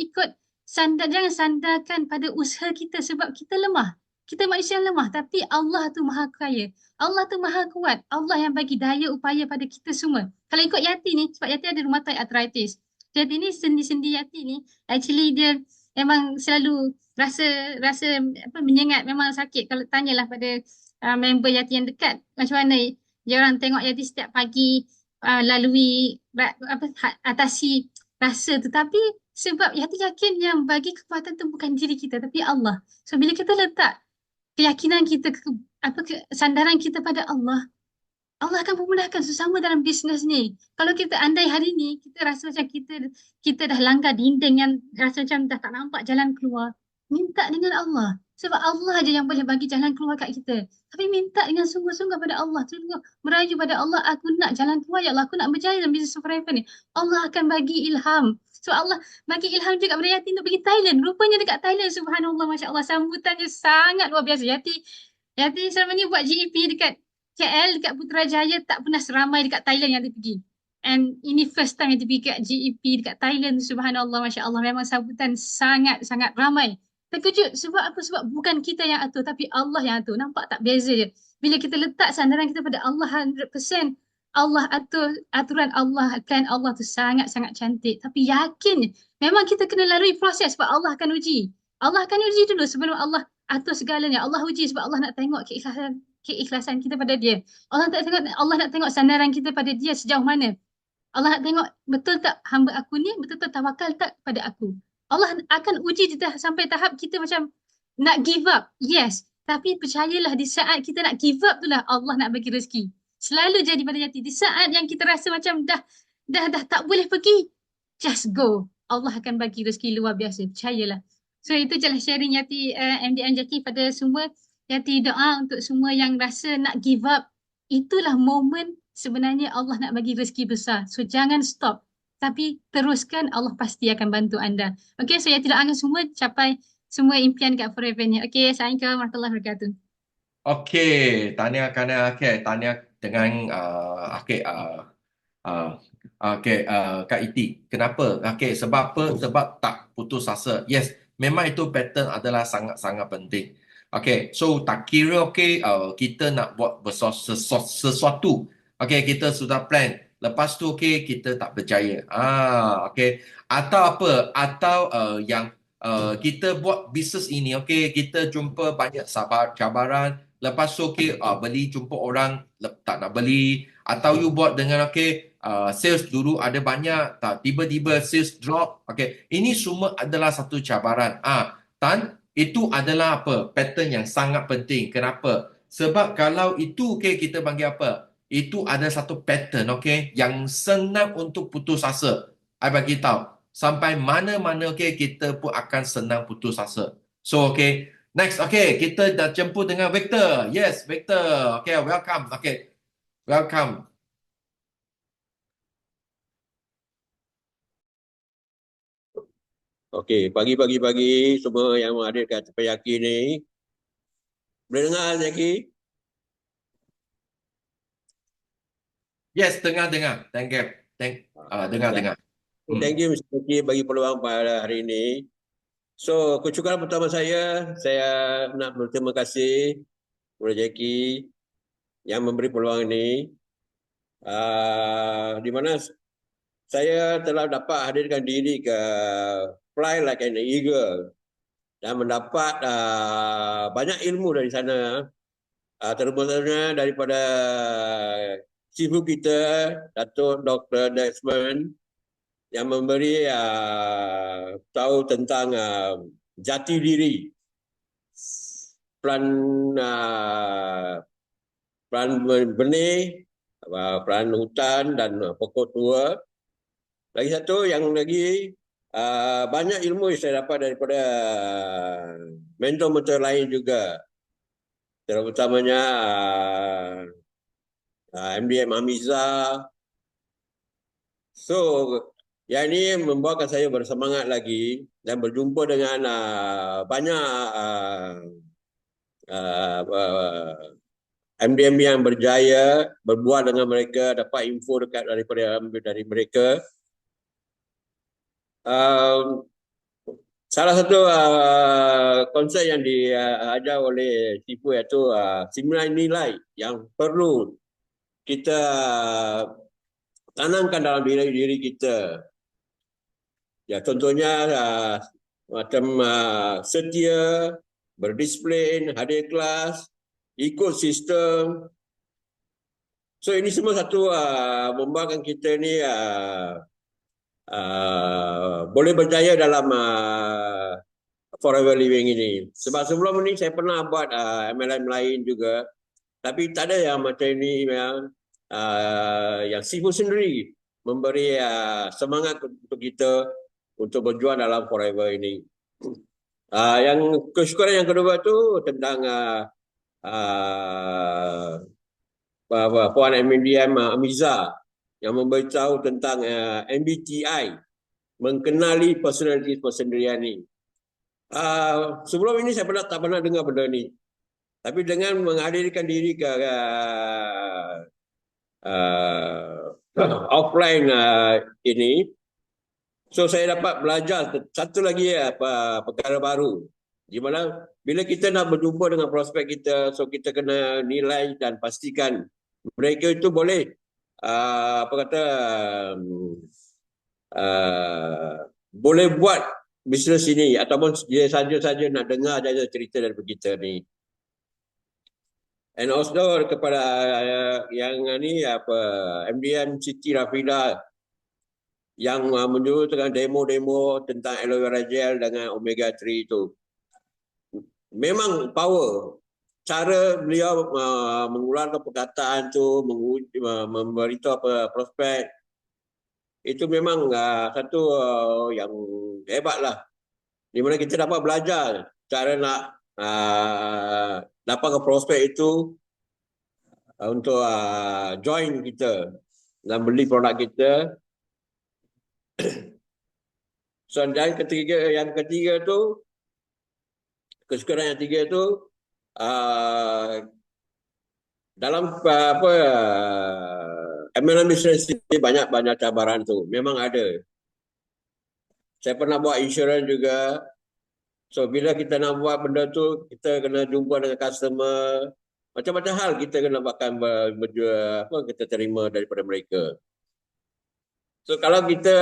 sandarkan pada usaha kita sebab kita lemah. Kita manusia yang lemah, tapi Allah tu maha kaya. Allah tu maha kuat. Allah yang bagi daya upaya pada kita semua. Kalau ikut Yati ni, sebab Yati ada rheumatoid arthritis. Yati ni, sendi-sendi Yati ni, actually dia memang selalu rasa menyengat, memang sakit. Kalau tanyalah pada member Yati yang dekat, macam mana dia orang tengok Yati setiap pagi lalui atasi rasa tu. Tapi sebab Yati yakin yang bagi kekuatan tu bukan diri kita, tapi Allah. So bila kita letak keyakinan kita, sandaran kita pada Allah, Allah akan memudahkan. Sesama dalam bisnes ni. Kalau kita andai hari ni, kita rasa macam kita dah langgar dinding yang rasa macam dah tak nampak jalan keluar. Minta dengan Allah. Sebab Allah je yang boleh bagi jalan keluar kat kita. Tapi minta dengan sungguh-sungguh pada Allah. Sungguh merayu pada Allah, aku nak jalan keluar, ya Allah. Aku nak berjaya dalam bisnes forever ni. Allah akan bagi ilham. So Allah bagi ilham juga kepada Yati untuk pergi Thailand. Rupanya dekat Thailand, subhanallah, Masya Allah, sambutannya sangat luar biasa. Yati selama ni buat GEP dekat KL, dekat Putrajaya, tak pernah seramai dekat Thailand yang dia pergi. And ini first time yang dia pergi kat GEP dekat Thailand, subhanallah, Masya Allah. Memang sambutan sangat-sangat ramai. Terkejut sebab apa? Sebab bukan kita yang atur, tapi Allah yang atur. Nampak tak beza je? Bila kita letak sandaran kita pada Allah 100%, Allah atur, aturan Allah, plan Allah tu sangat-sangat cantik. Tapi yakin, memang kita kena lalui proses sebab Allah akan uji. Allah akan uji dulu sebelum Allah atur segalanya. Allah uji sebab Allah nak tengok keikhlasan kita pada dia. Allah nak tengok sandaran kita pada dia sejauh mana. Allah nak tengok betul tak hamba aku ni, betul-betul tawakal tak pada aku. Allah akan uji kita sampai tahap kita macam nak give up. Yes. Tapi percayalah, di saat kita nak give up tu lah Allah nak bagi rezeki. Selalu jadi pada Yati. Di saat yang kita rasa macam dah tak boleh pergi, just go. Allah akan bagi rezeki luar biasa. Percayalah. So itu je lah sharing Yati, MDM Jackie pada semua. Yati doa untuk semua yang rasa nak give up. Itulah momen sebenarnya Allah nak bagi rezeki besar. So jangan stop. Tapi teruskan, Allah pasti akan bantu anda. Okay, so Yati doakan semua capai semua impian kat Forever ni. Okay, Assalamualaikum warahmatullahi wabarakatuh. Okey, tahniah tahniah dengan Kak Iti. Kenapa? Okey, sebab apa? Sebab tak putus asa. Yes, memang itu pattern adalah sangat-sangat penting. Okey, so tak kira kita nak buat sesuatu. Okey, kita sudah plan. Lepas tu kita tak berjaya. Okey. Atau apa? Atau yang kita buat bisnes ini, okey, kita jumpa banyak cabaran. Lepas tu, okey, beli jumpa orang tak nak beli. Atau you buat dengan, okey, sales dulu ada banyak, tak tiba-tiba sales drop. Okey, ini semua adalah satu cabaran. Tan, itu adalah apa? Pattern yang sangat penting. Kenapa? Sebab kalau itu, okey, kita panggil apa? Itu ada satu pattern, okey, yang senang untuk putus asa. I bagi tahu. Sampai mana-mana, okey, kita pun akan senang putus asa. So, okey. Next, okey, kita dah jemput dengan Victor. Yes, Victor. Okey, welcome. Okey, welcome. Okey, pagi semua yang ada kat tepi Yaki ni. Boleh dengar Yaki? Yes, dengar. Thank you. Dengar. Thank you Mr. Yaki bagi peluang pada hari ini. So, kecukupan pertama saya nak berterima kasih kepada Yaki yang memberi peluang ini. Di mana saya telah dapat hadirkan diri ke Fly Like an Eagle dan mendapat banyak ilmu dari sana, terutamanya daripada cifu kita, Datuk Dr. Desmond, yang memberi tahu tentang jati diri, pelan benih, pelan hutan dan pokok tua. Lagi satu yang lagi banyak ilmu yang saya dapat daripada mentor-mentor lain juga, terutamanya MDM Hamiza. So, yang ini membuatkan saya bersemangat lagi dan berjumpa dengan banyak MDM yang berjaya, berbuat dengan mereka, dapat info dekat dari mereka. Salah satu konsep yang diajar oleh Cipu iaitu 9 nilai yang perlu kita tanamkan dalam diri kita. Ya, contohnya macam setia, berdisiplin, hadir kelas, ikut sistem. So ini semua satu membuatkan kita ni boleh berjaya dalam forever living ini. Sebab sebelum ini saya pernah buat MLM lain juga, tapi tak ada yang macam ini yang Cipu sendiri memberi semangat untuk kita untuk berjuang dalam forever ini. Yang kesyukuran yang kedua tu tentang Puan MDM Amiza yang memberitahu tentang MBTI, mengenali personality persendirian ni. Sebelum ini saya tak pernah dengar benda ni. Tapi dengan menghadirkan diri ke offline ini, so saya dapat belajar satu lagi perkara baru. Di mana bila kita nak berjumpa dengan prospek kita, so kita kena nilai dan pastikan mereka itu boleh boleh buat bisnes ini ataupun dia saja nak dengar saja cerita daripada kita ni. And also kepada yang ni MDM Siti Rafida yang menunjuk dengan demo-demo tentang aloe vera gel dengan omega 3 itu. Memang power. Cara beliau mengeluarkan perkataan tu, memberitahu prospek, itu memang satu yang hebat lah. Di mana kita dapat belajar cara nak dapatkan prospek itu untuk join kita dan beli produk kita. So, dan yang ketiga tu, kesyukuran yang ketiga tu, dalam MLM business ini banyak cabaran tu, memang ada. Saya pernah buat insurans juga. So bila kita nak buat benda tu, kita kena jumpa dengan customer. Macam-macam hal kita kena bahkan kita terima daripada mereka. So kalau kita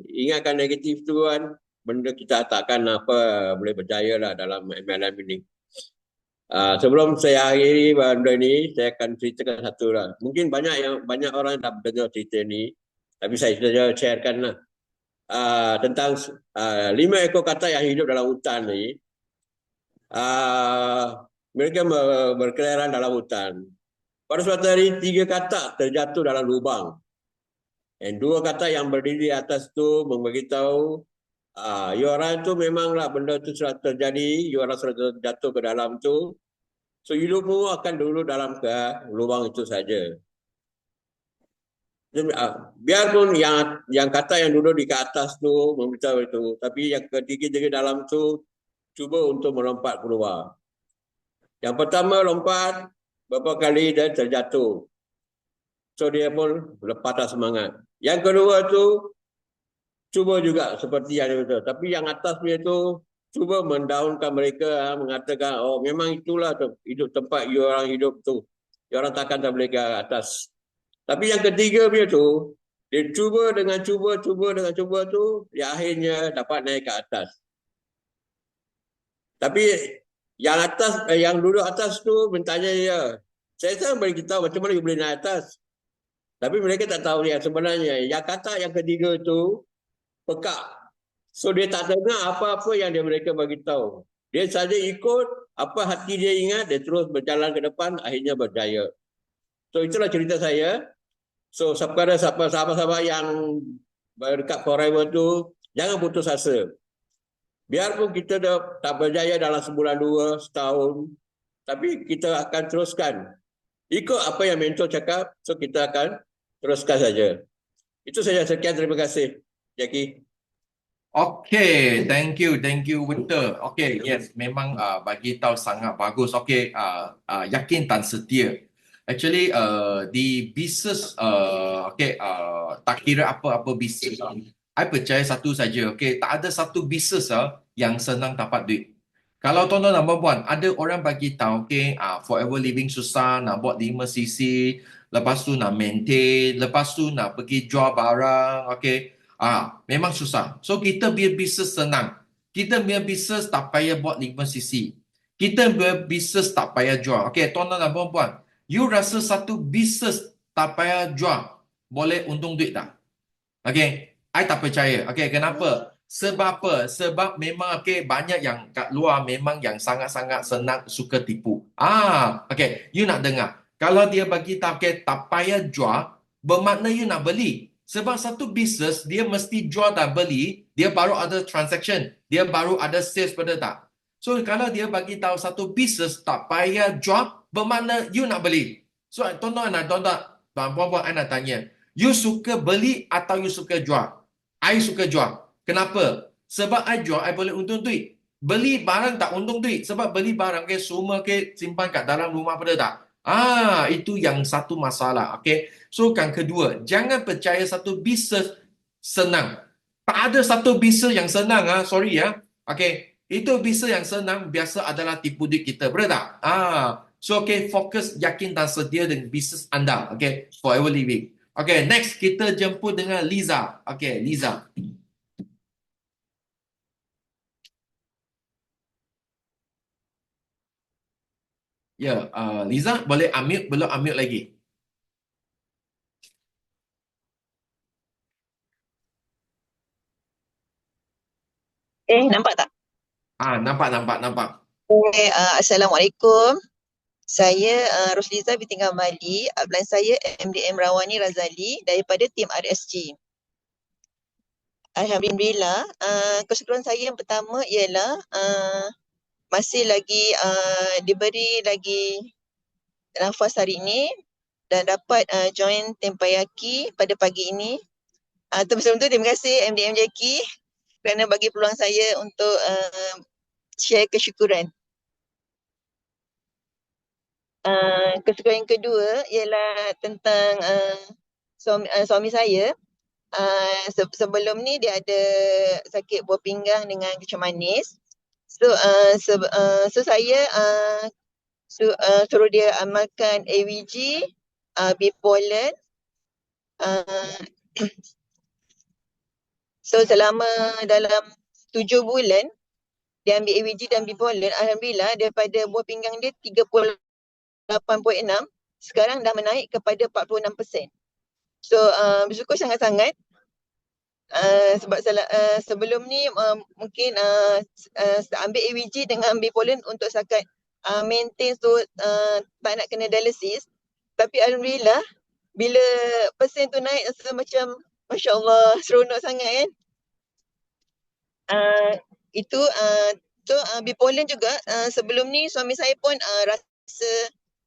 ingatkan negatif tu kan, benda kita takkan boleh berjaya lah dalam MLM ini. Sebelum saya akhiri benda ni, saya akan ceritakan satu lah. Mungkin banyak orang dah dengar cerita ni, tapi saya saja sharekan lah. Tentang 5 ekor katak yang hidup dalam hutan ni. Mereka berkeliaran dalam hutan. Pada suatu hari 3 katak terjatuh dalam lubang. Dan 2 katak yang berdiri di atas tu memberitahu, you orang tu memanglah benda tu sudah terjadi, you orang sudah jatuh ke dalam tu. So hidupmu akan dulu dalam ke lubang itu saja. Biarpun yang kata yang duduk di ke atas tu memberitahu itu, tapi yang ketiga dalam tu cuba untuk melompat keluar. Yang pertama lompat beberapa kali dan terjatuh. So dia pun patah semangat. Yang kedua tu cuba juga seperti yang dia betul. Tapi yang atas punya tu cuba mendaunkan mereka, mengatakan, oh memang itulah hidup tempat you orang hidup tu. You orang takkan tak boleh ke atas. Tapi yang ketiga punya tu, dia cuba tu, dia akhirnya dapat naik ke atas. Tapi yang duduk atas tu bertanya dia, saya sekarang bagi tahu macam mana you boleh naik atas. Tapi mereka tak tahu yang sebenarnya. Yang kata yang ketiga tu pekak. So dia tak dengar apa-apa yang mereka bagi tahu. Dia saja ikut apa hati dia ingat, dia terus berjalan ke depan, akhirnya berjaya. So itulah cerita saya. So kepada sahabat-sahabat yang berdekat forever tu, jangan putus asa. Biarpun kita dah tak berjaya dalam sebulan 2, setahun, tapi kita akan teruskan. Ikut apa yang mentor cakap, so kita akan teruskan saja. Itu saja, sekian, terima kasih. Jackie. Okay, thank you betul. Okay, yes, memang bagi tahu sangat bagus. Okay, yakin dan setia. Actually, di bisnes, tak kira apa-apa bisnes, I percaya satu saja. Okay, tak ada satu bisnes yang senang dapat duit. Kalau tuan-tuan dan puan, ada orang bagi tahu, okay, forever living susah, nak buat 5cc, lepas tu nak maintain, lepas tu nak pergi jual barang, okay. Memang susah. So kita biar bisnes senang. Kita biar bisnes tak payah buat 5cc. Kita biar bisnes tak payah jual. Okay, tuan-tuan dan puan-puan, you rasa satu bisnes tak payah jual boleh untung duit tak? Okay, I tak percaya. Okay, kenapa? Sebab apa? Sebab memang banyak yang kat luar memang yang sangat-sangat senang suka tipu. Okay, you nak dengar. Kalau dia bagi tahu tak payah jual, bermakna you nak beli. Sebab satu bisnes dia mesti jual dan beli, dia baru ada transaction, dia baru ada sales, pada tak? So kalau dia bagi tahu satu bisnes tak payah jual, bermakna you nak beli. So tuan-tuan puan-puan, I nak tanya, you suka beli atau you suka jual? I suka jual. Kenapa? Sebab I jual, I boleh untung duit. Beli barang tak untung duit. Sebab beli barang semua simpan kat dalam rumah, pada tak? Itu yang satu masalah. Okay. So yang kedua, jangan percaya satu bisnes senang. Tak ada satu bisnes yang senang. Sorry ya. Okay. Itu bisnes yang senang biasa adalah tipu duit kita. Betul tak? So fokus, yakin dan sedia dengan bisnes anda. Okay. Forever living. Okay, next kita jemput dengan Liza. Okay, Liza. Ya, Liza boleh unmute, belum unmute lagi. Nampak tak? Nampak. Okay, Assalamualaikum. Saya Rosliza binti Gamali. Upline saya MDM Rawani Razali daripada tim RSG. Alhamdulillah, keseruan saya yang pertama ialah masih lagi diberi lagi nafas hari ini dan dapat join Tempayaki pada pagi ini. Sebelum tu terima kasih MDM Jackie kerana bagi peluang saya untuk share kesyukuran. Kesukaan yang kedua ialah tentang suami saya. Sebelum ni dia ada sakit buah pinggang dengan kencing manis. So saya suruh dia amalkan AVG, bipolar Uh, so selama dalam 7 bulan dia ambil AVG dan bipolar, alhamdulillah daripada buah pinggang dia 38.6 sekarang dah menaik kepada 46%. So bersyukur sangat-sangat. Sebab sebelum ni mungkin ambil AVG dengan bipolar untuk setakat maintain tak nak kena dialisis. Tapi alhamdulillah bila persen tu naik rasa macam Masya Allah seronok sangat kan. Itu bipolar juga sebelum ni suami saya pun rasa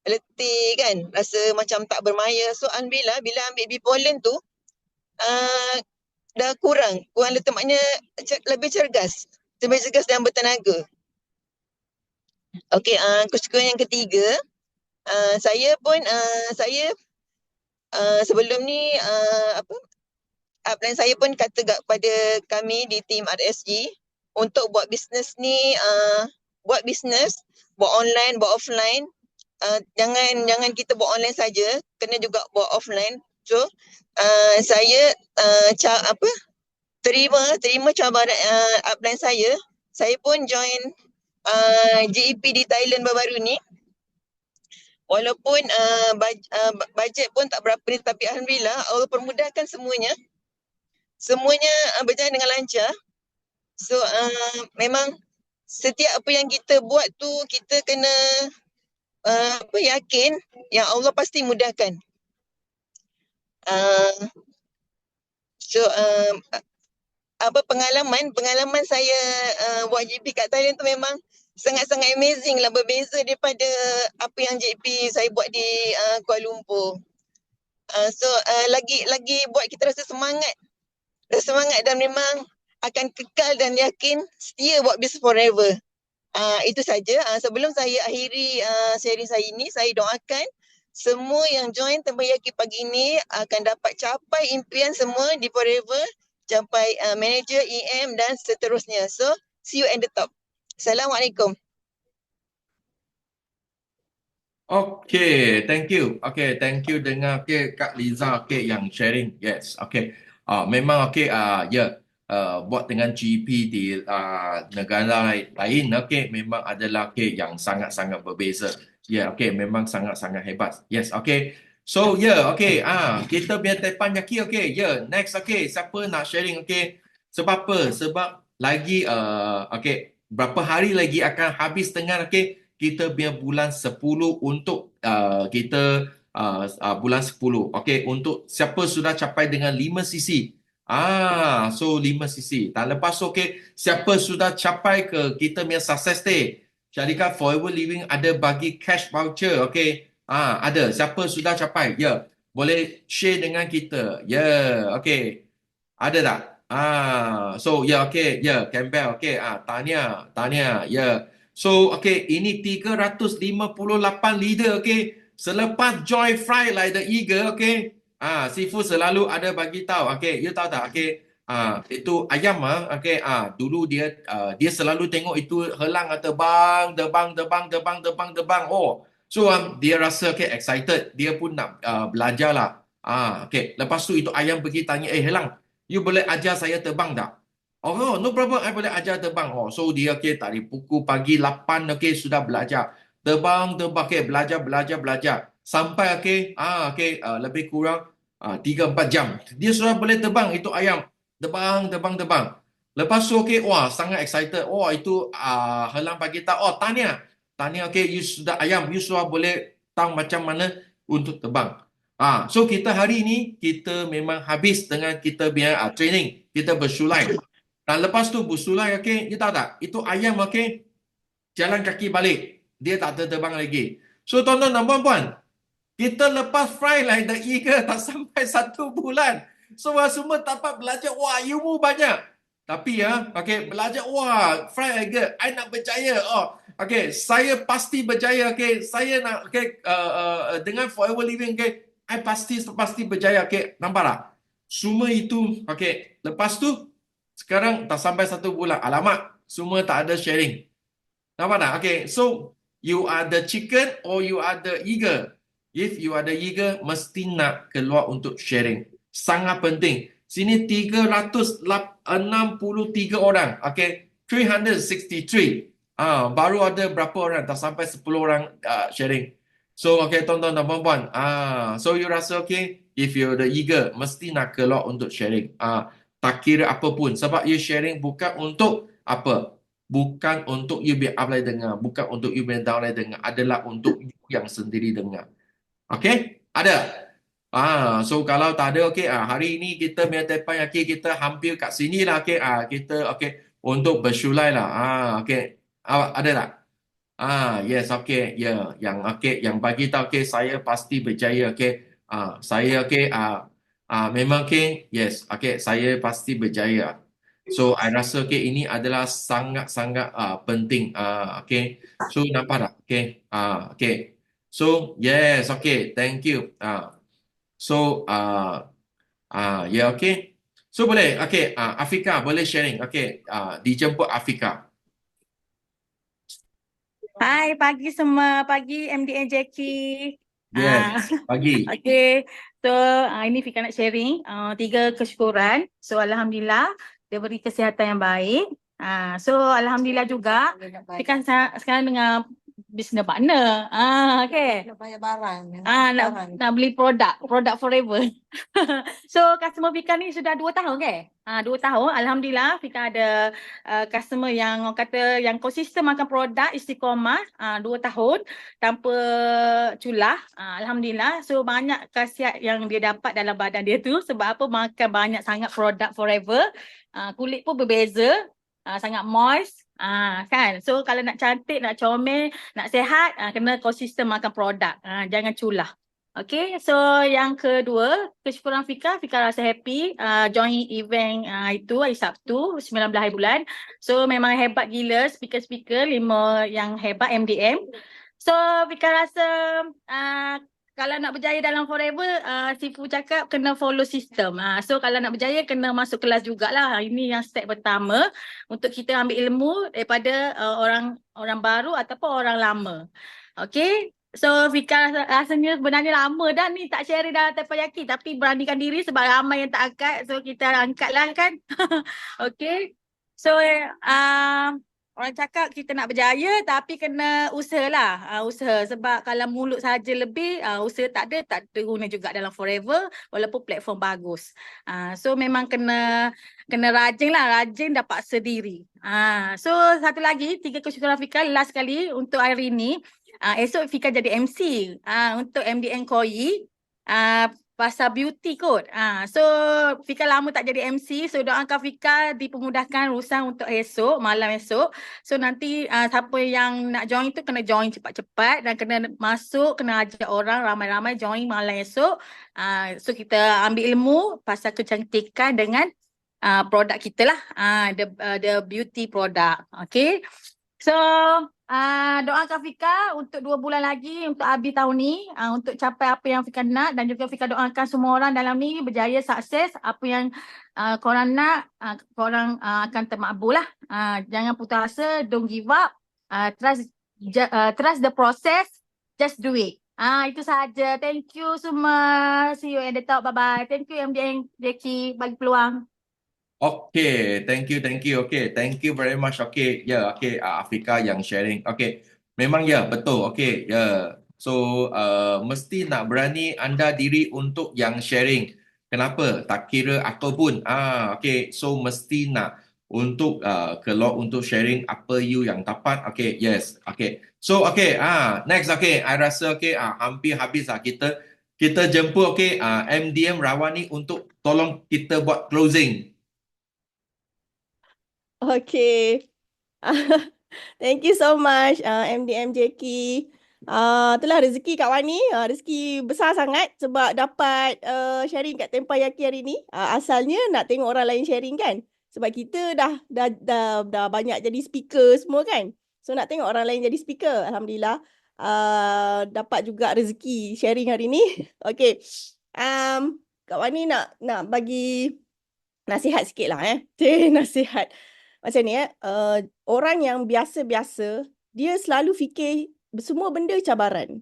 letih kan, rasa macam tak bermaya. So alhamdulillah bila ambil bipolar tu dah kurang letih, maknanya lebih cergas dan bertenaga. Okey, kesukaan yang ketiga, saya pun sebelum ni upline saya pun kata kepada kami di tim RSG untuk buat bisnes ni, buat online, buat offline. Jangan kita buat online saja, kena juga buat offline. So saya terima cabaran upline saya pun join GEP di Thailand baru-baru ni. Walaupun bajet pun tak berapa ni, tapi alhamdulillah Allah permudahkan semuanya berjalan dengan lancar. So memang setiap apa yang kita buat tu kita kena yakin yang Allah pasti mudahkan. So pengalaman saya buat GP kat Thailand tu memang sangat-sangat amazing lah, berbeza daripada apa yang GP saya buat di Kuala Lumpur. So lagi buat kita rasa semangat dan memang akan kekal dan yakin setia buat business forever. Itu saja. Sebelum saya akhiri sharing saya ini, saya doakan semua yang join Temayaki pagi ini akan dapat capai impian semua di forever, capai manager, EM dan seterusnya. So see you at the top. Assalamualaikum. Okay, thank you. Okay, thank you dengan Kak Liza yang sharing. Yes, okay. Memang buat dengan GP di negara lain, memang adalah yang sangat-sangat berbeza. Memang sangat-sangat hebat. Yes, okay. So, kita biar tepan Yaki, next, siapa nak sharing, Sebab apa? Sebab lagi, berapa hari lagi akan habis dengan, kita biar bulan 10 untuk kita bulan 10. Untuk siapa sudah capai dengan 5 cc. So 5 cc. Dan lepas tu, siapa sudah capai ke kita punya success day. Syarikat Forever Living ada bagi cash voucher, ada. Siapa sudah capai? Boleh share dengan kita. Ada tak? So, Campbell, Tanya, So, ini 358 leader, Selepas Joy Fry like the eagle, Sifu selalu ada bagi tahu, you tahu tak, itu ayam, dulu dia selalu tengok itu helang terbang. Oh, so dia rasa excited, dia pun nak belajar lah. Lepas tu itu ayam pergi tanya, helang, you boleh ajar saya terbang tak? Oh, no problem, I boleh ajar terbang. Oh, so dia dari pukul pagi 8 sudah belajar. Terbang, belajar. Sampai lebih kurang 3-4 jam. Dia sudah boleh terbang itu ayam. Terbang. Lepas tu sangat excited. Oh, itu helang bagi tahu. Oh, Tanya, you sudah ayam, you sudah boleh tahu macam mana untuk terbang. So kita hari ini kita memang habis dengan kita punya training. Kita bersulai. Dan lepas tu bersulai, you tahu tak? Itu ayam, jalan kaki balik. Dia tak terbang lagi. So tuan-tuan dan puan-puan, kita lepas fly like the eagle tak sampai 1 bulan. So semua dapat belajar, ilmu banyak. Tapi belajar, fly eagle, I nak berjaya. Saya pasti berjaya, saya nak, dengan Forever Living, I pasti berjaya, nampak tak? Semua itu, lepas tu, sekarang tak sampai 1 bulan. Alamak, semua tak ada sharing. Nampak tak? So, you are the chicken or you are the eagle? If you are the eagle, mesti nak keluar untuk sharing. sangat penting. Sini 363 orang. Okay. 363. Baru ada berapa orang? Tak sampai 10 orang sharing. So, okay, tuan-tuan dan puan-puan. So, you rasa okay? If you're the eager, mesti nak keluar untuk sharing. Tak kira apa pun. Sebab you sharing bukan untuk apa? Bukan untuk you biar apply dengar. Bukan untuk you biar download dengar. Adalah untuk you yang sendiri dengar. Okay? Ada? So kalau tak ada, okay, hari ini kita punya tepan, okay, kita hampir kat sini lah, okay, kita, okay, untuk bersulai lah, okay, ada tak? Yes, okay, ya, yang, okay, yang bagi tahu, okay, saya pasti berjaya, okay, saya, okay, memang, okay, yes, okay, saya pasti berjaya. So, I rasa, okay, ini adalah sangat-sangat penting, okay, so nampak tak, okay, okay, so, yes, okay, thank you, So, ya, okay. So, boleh, okay, Afika, boleh sharing, okay, dijemput Afika. Hai, pagi semua. Pagi MDM Jackie. Yes, pagi. Okay. So, ini Fika nak sharing 3 kesyukuran. So, Alhamdulillah, dia beri kesihatan yang baik. So, Alhamdulillah juga, Fika sekarang dengan business partner. Okay. Nak bayar barang. Nak beli produk forever. So, customer Fika ni sudah 2 tahun ke? 2 tahun. Alhamdulillah, Fika ada customer yang orang kata yang konsisten makan produk istiqomah 2 tahun tanpa culah. Alhamdulillah. So, banyak khasiat yang dia dapat dalam badan dia tu. Sebab apa? Makan banyak sangat produk forever. Kulit pun berbeza. Sangat moist. Kan? So, kalau nak cantik, nak comel, nak sihat, kena konsisten makan produk. Jangan culah. Okay, so yang kedua, kesyukuran Fika rasa happy join event itu hari Sabtu 19 hari bulan. So memang hebat gila speaker-speaker 5 yang hebat MDM. So Fika rasa kalau nak berjaya dalam forever, Sifu cakap kena follow sistem. So kalau nak berjaya kena masuk kelas jugalah. Ini yang step pertama untuk kita ambil ilmu daripada orang baru ataupun orang lama. Okay. So Fika rasanya sebenarnya lama dah ni tak share dalam Teppanyaki, tapi beranikan diri sebab ramai yang tak angkat. So kita angkatlah kan. Okay. So orang cakap kita nak berjaya tapi kena usahalah. Usaha sebab kalau mulut saja lebih, usaha tak ada guna juga dalam forever walaupun platform bagus. So memang kena rajin lah, rajin dah paksa diri. So satu lagi, 3 kesyukuran Fika last kali untuk hari ni. Esok Fika jadi MC untuk MDM KOI pasal beauty kot. So Fika lama tak jadi MC, so doakan Fika dipermudahkan urusan untuk esok, malam esok. So nanti siapa yang nak join tu kena join cepat-cepat dan kena masuk, kena ajak orang ramai-ramai join malam esok. So kita ambil ilmu pasal kecantikan dengan produk kita lah, the beauty product. Okay. So doakan Fika untuk 2 bulan lagi untuk habis tahun ni, untuk capai apa yang Fika nak, dan juga Fika doakan semua orang dalam ni berjaya, sukses. Apa yang korang nak, korang akan termakbul lah. Jangan putus asa, don't give up, trust the process, just do it. Itu sahaja. Thank you semua. See you at the top. Bye-bye. Thank you MDM Jackie bagi peluang. Okay, thank you. Okay, thank you very much. Okay, ya, okay, Afika yang sharing. Okay, memang ya, betul. Okay, ya. So, mesti nak berani anda diri untuk yang sharing. Kenapa? Tak kira apa pun. Okay, so mesti nak untuk keluar untuk sharing apa you yang dapat. Okay, yes. Okay. So, okay, next, okay, I rasa okay, hampir habis lah kita jemput okay, MDM Rawani untuk tolong kita buat closing. Okay. Thank you so much MDM Jackie. Itulah rezeki Kak Wani, rezeki besar sangat sebab dapat sharing kat Teppanyaki hari ni. Asalnya nak tengok orang lain sharing kan. Sebab kita dah banyak jadi speaker semua kan. So nak tengok orang lain jadi speaker. Alhamdulillah. Dapat juga rezeki sharing hari ni. Okay. Kak Wani nak bagi nasihat sikit lah nasihat. Macam ni orang yang biasa-biasa, dia selalu fikir semua benda cabaran.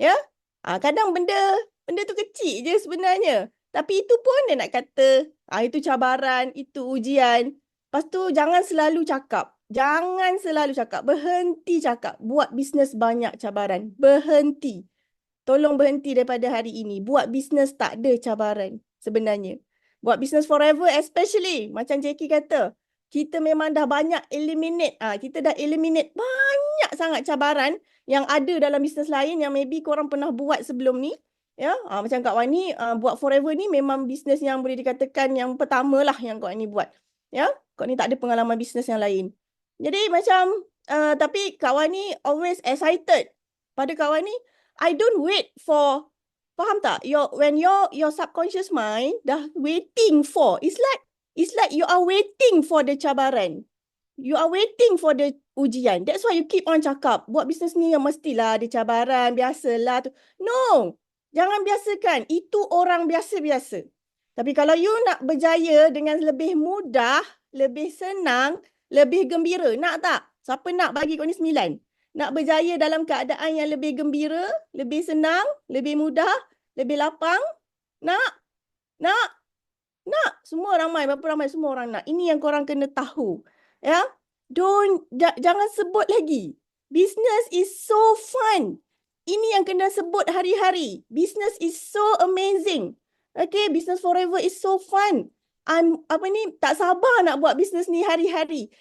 Ya? Kadang benda tu kecil je sebenarnya. Tapi itu pun dia nak kata, itu cabaran, itu ujian. Lepas tu jangan selalu cakap. Jangan selalu cakap. Berhenti cakap. Buat bisnes banyak cabaran. Berhenti. Tolong berhenti daripada hari ini. Buat bisnes tak ada cabaran sebenarnya. Buat bisnes forever especially. Macam Jackie kata. Kita memang dah banyak eliminate. Kita dah eliminate banyak sangat cabaran yang ada dalam bisnes lain yang maybe korang pernah buat sebelum ni. Ya, macam Kak Wani buat forever ni memang bisnes yang boleh dikatakan yang pertama lah yang Kak Wani buat. Ya, Kak Wani tak ada pengalaman bisnes yang lain. Jadi macam tapi Kak Wani always excited. Pada Kak Wani, I don't wait for, faham tak? When your subconscious mind dah waiting for, it's like you are waiting for the cabaran. You are waiting for the ujian. That's why you keep on cakap, buat bisnes ni yang mestilah ada cabaran, biasalah tu. No, jangan biasakan. Itu orang biasa-biasa. Tapi kalau you nak berjaya dengan lebih mudah, lebih senang, lebih gembira, nak tak? Siapa nak bagi kau ni 9? Nak berjaya dalam keadaan yang lebih gembira, lebih senang, lebih mudah, lebih lapang? Nak? Semua ramai, berapa ramai semua orang nak. Ini yang korang kena tahu. Ya? Jangan sebut lagi. Business is so fun. Ini yang kena sebut hari-hari. Business is so amazing. Okay, business forever is so fun. Tak sabar nak buat business ni hari-hari.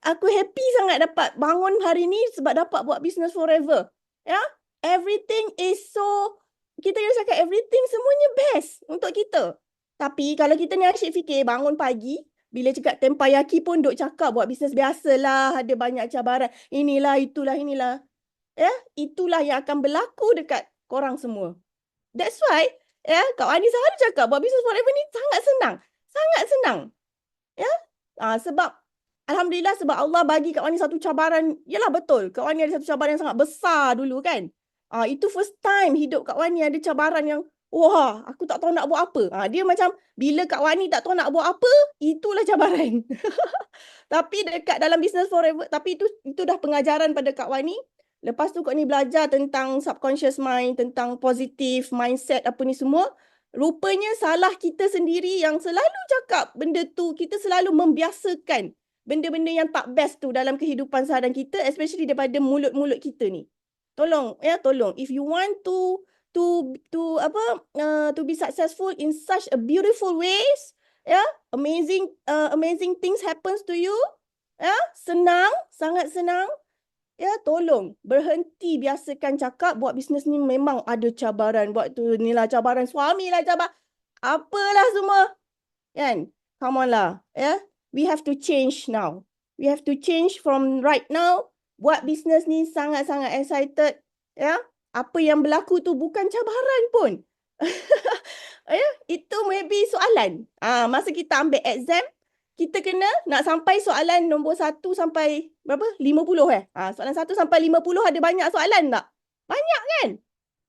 Aku happy sangat dapat bangun hari ni sebab dapat buat business forever. Ya? Everything is so, kita kena cakap everything semuanya best untuk kita. Tapi kalau kita ni asyik fikir bangun pagi, bila cakap tempayaki pun duk cakap buat bisnes biasalah, ada banyak cabaran, inilah. Ya, itulah yang akan berlaku dekat korang semua. That's why, ya, Kak Wani selalu cakap buat bisnes forever ni sangat senang. Sangat senang. Ya, sebab Alhamdulillah sebab Allah bagi Kak Wani satu cabaran, yalah betul, Kak Wani ada satu cabaran yang sangat besar dulu kan. Itu first time hidup Kak Wani ada cabaran yang wah, aku tak tahu nak buat apa. Dia macam, bila Kak Wani tak tahu nak buat apa, itulah cabaran. Tapi dekat dalam business forever, tapi itu dah pengajaran pada Kak Wani. Lepas tu Kak Wani belajar tentang subconscious mind, tentang positive mindset, apa ni semua. Rupanya salah kita sendiri yang selalu cakap benda tu, kita selalu membiasakan benda-benda yang tak best tu dalam kehidupan seharian kita, especially daripada mulut-mulut kita ni. Tolong. If you want to be successful in such a beautiful ways, amazing things happens to you, senang, sangat senang, tolong berhenti biasakan cakap buat bisnes ni memang ada cabaran, buat tu inilah cabaran, suami lah cabaran, apalah semua, kan? Come on lah, we have to change now. We have to change from right now. Buat bisnes ni sangat-sangat excited, apa yang berlaku tu bukan cabaran pun. Itu maybe soalan. Masa kita ambil exam, kita kena nak sampai soalan nombor 1 sampai berapa? 50 soalan 1 sampai 50 ada banyak soalan tak? Banyak kan?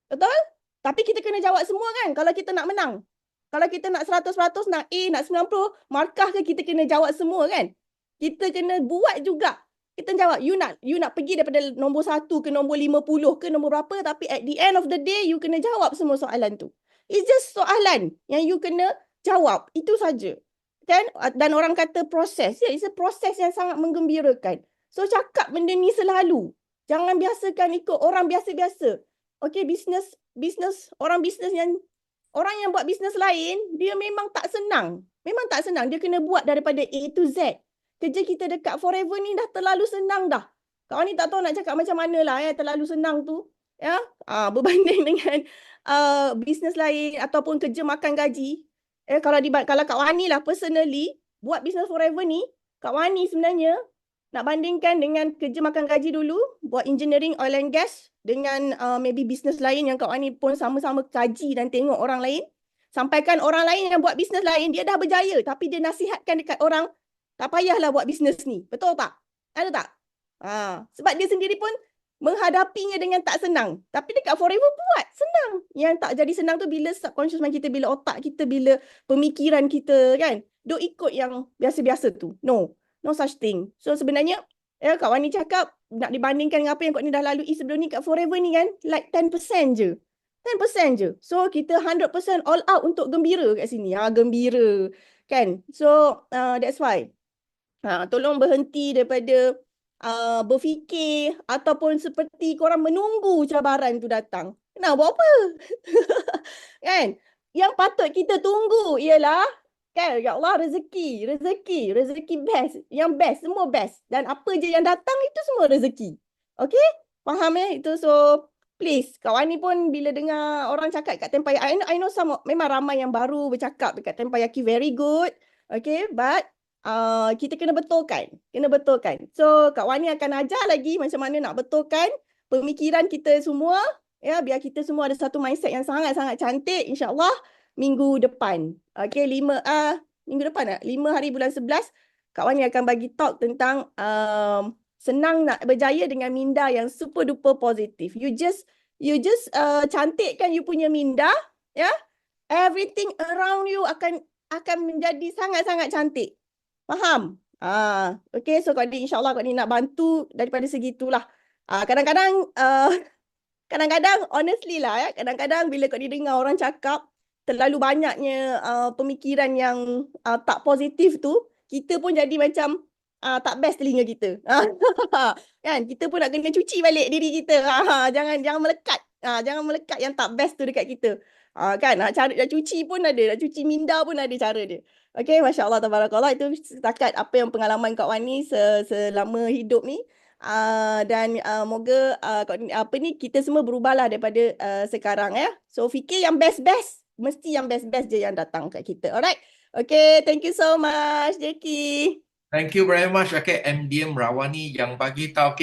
Betul? Tapi kita kena jawab semua kan kalau kita nak menang. Kalau kita nak 100%, nak A, nak 90, markah ke kita kena jawab semua kan? Kita kena buat juga. Kita jawab, you nak pergi daripada nombor 1 ke nombor 50 ke nombor berapa, tapi at the end of the day, you kena jawab semua soalan tu. It's just soalan yang you kena jawab. Itu saja. Kan? Dan orang kata proses. It's a proses yang sangat menggembirakan. So, cakap benda ni selalu. Jangan biasakan ikut orang biasa-biasa. Okay, orang yang buat bisnes lain, dia memang tak senang. Memang tak senang. Dia kena buat daripada A to Z. Kerja kita dekat forever ni dah terlalu senang dah. Kau ni tak tahu nak cakap macam mana lah terlalu senang tu. Berbanding dengan bisnes lain ataupun kerja makan gaji. Kalau Kak Wani lah personally, buat bisnes forever ni, Kak Wani sebenarnya nak bandingkan dengan kerja makan gaji dulu, buat engineering oil and gas dengan maybe bisnes lain yang Kak Wani pun sama-sama kaji dan tengok orang lain. Sampaikan orang lain yang buat bisnes lain, dia dah berjaya tapi dia nasihatkan dekat orang, tak payahlah buat bisnes ni. Betul tak? Ada tak? Sebab dia sendiri pun menghadapinya dengan tak senang. Tapi dekat forever buat senang. Yang tak jadi senang tu bila subconscious mind kita, bila otak kita, bila pemikiran kita kan. Duk ikut yang biasa-biasa tu. No such thing. So sebenarnya, Kak Wani cakap, nak dibandingkan dengan apa yang Kak Wani dah lalui sebelum ni kat forever ni kan, like 10% je. 10% je. So kita 100% all out untuk gembira kat sini. Gembira kan. So that's why. Tolong berhenti daripada berfikir ataupun seperti korang menunggu cabaran tu datang. Nak buat apa? Kan? Yang patut kita tunggu ialah kan, ya Allah, rezeki best. Yang best, semua best. Dan apa je yang datang itu semua rezeki. Okay? Faham itu? So, please, kawan ni pun bila dengar orang cakap kat Tempayaki, I know some, memang ramai yang baru bercakap dekat Tempayaki, very good. Okay, but kita kena betulkan. So, Kak Wani akan ajar lagi macam mana nak betulkan pemikiran kita semua, ya, biar kita semua ada satu mindset yang sangat-sangat cantik, insyaAllah minggu depan. Okay, minggu depan 5 hari bulan 11, Kak Wani akan bagi talk tentang senang nak berjaya dengan minda yang super duper positif. You just cantikkan you punya minda, ya. Everything around you akan menjadi sangat-sangat cantik. Faham? Okay, so Kak Ni, insyaAllah Kak Ni nak bantu daripada segitulah. Kadang-kadang honestly lah, ya, kadang-kadang bila Kak Ni dengar orang cakap terlalu banyaknya pemikiran yang tak positif tu, kita pun jadi macam tak best telinga kita. Kan? Kita pun nak kena cuci balik diri kita. Jangan melekat. Jangan melekat yang tak best tu dekat kita. Kan? Cara nak cuci pun ada. Nak cuci minda pun ada cara dia. Okay, Masya Allah, Tabarakallah. Itu setakat apa yang pengalaman Kak Wani selama hidup ni. Dan moga kita semua berubahlah daripada sekarang, ya. So fikir yang best-best. Mesti yang best-best je yang datang kat kita. Alright? Okay, thank you so much, Jackie. Thank you very much. Okay, MDM Rawani yang bagi tahu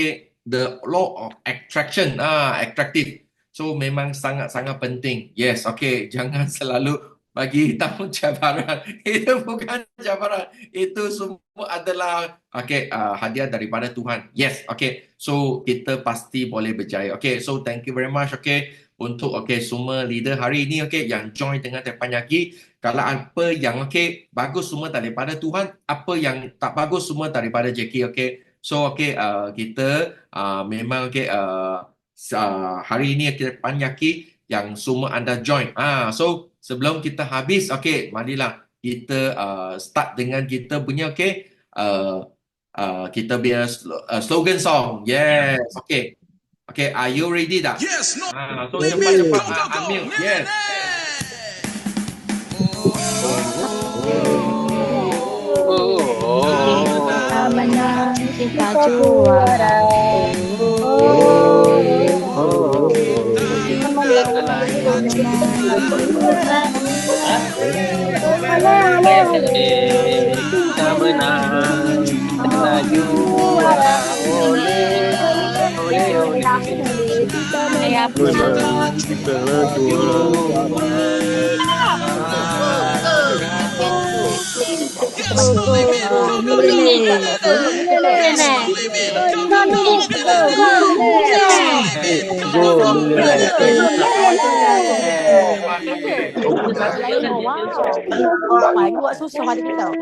the law of attraction, attractive. So memang sangat-sangat penting. Yes, okay, jangan selalu bagi tahu cabaran. Itu bukan cabaran. Itu semua adalah hadiah daripada Tuhan. Yes, okay. So kita pasti boleh berjaya. Okay, so thank you very much. Okay, untuk semua leader hari ini yang join dengan Tempayaki. Kalau apa yang bagus semua daripada Tuhan, apa yang tak bagus semua daripada Jackie. So kita memang hari ini Tempayaki yang semua anda join. So sebelum kita habis, marilah kita start dengan kita punya kita punya slogan song. Yes, okay, are you ready dah? Yes, no. So cepat-cepat unmute. Yes. Kita menang, kita juara. Kita menang, kita juara. Yes, believe it. Go, go, go. Wow. Buat susah hari kita.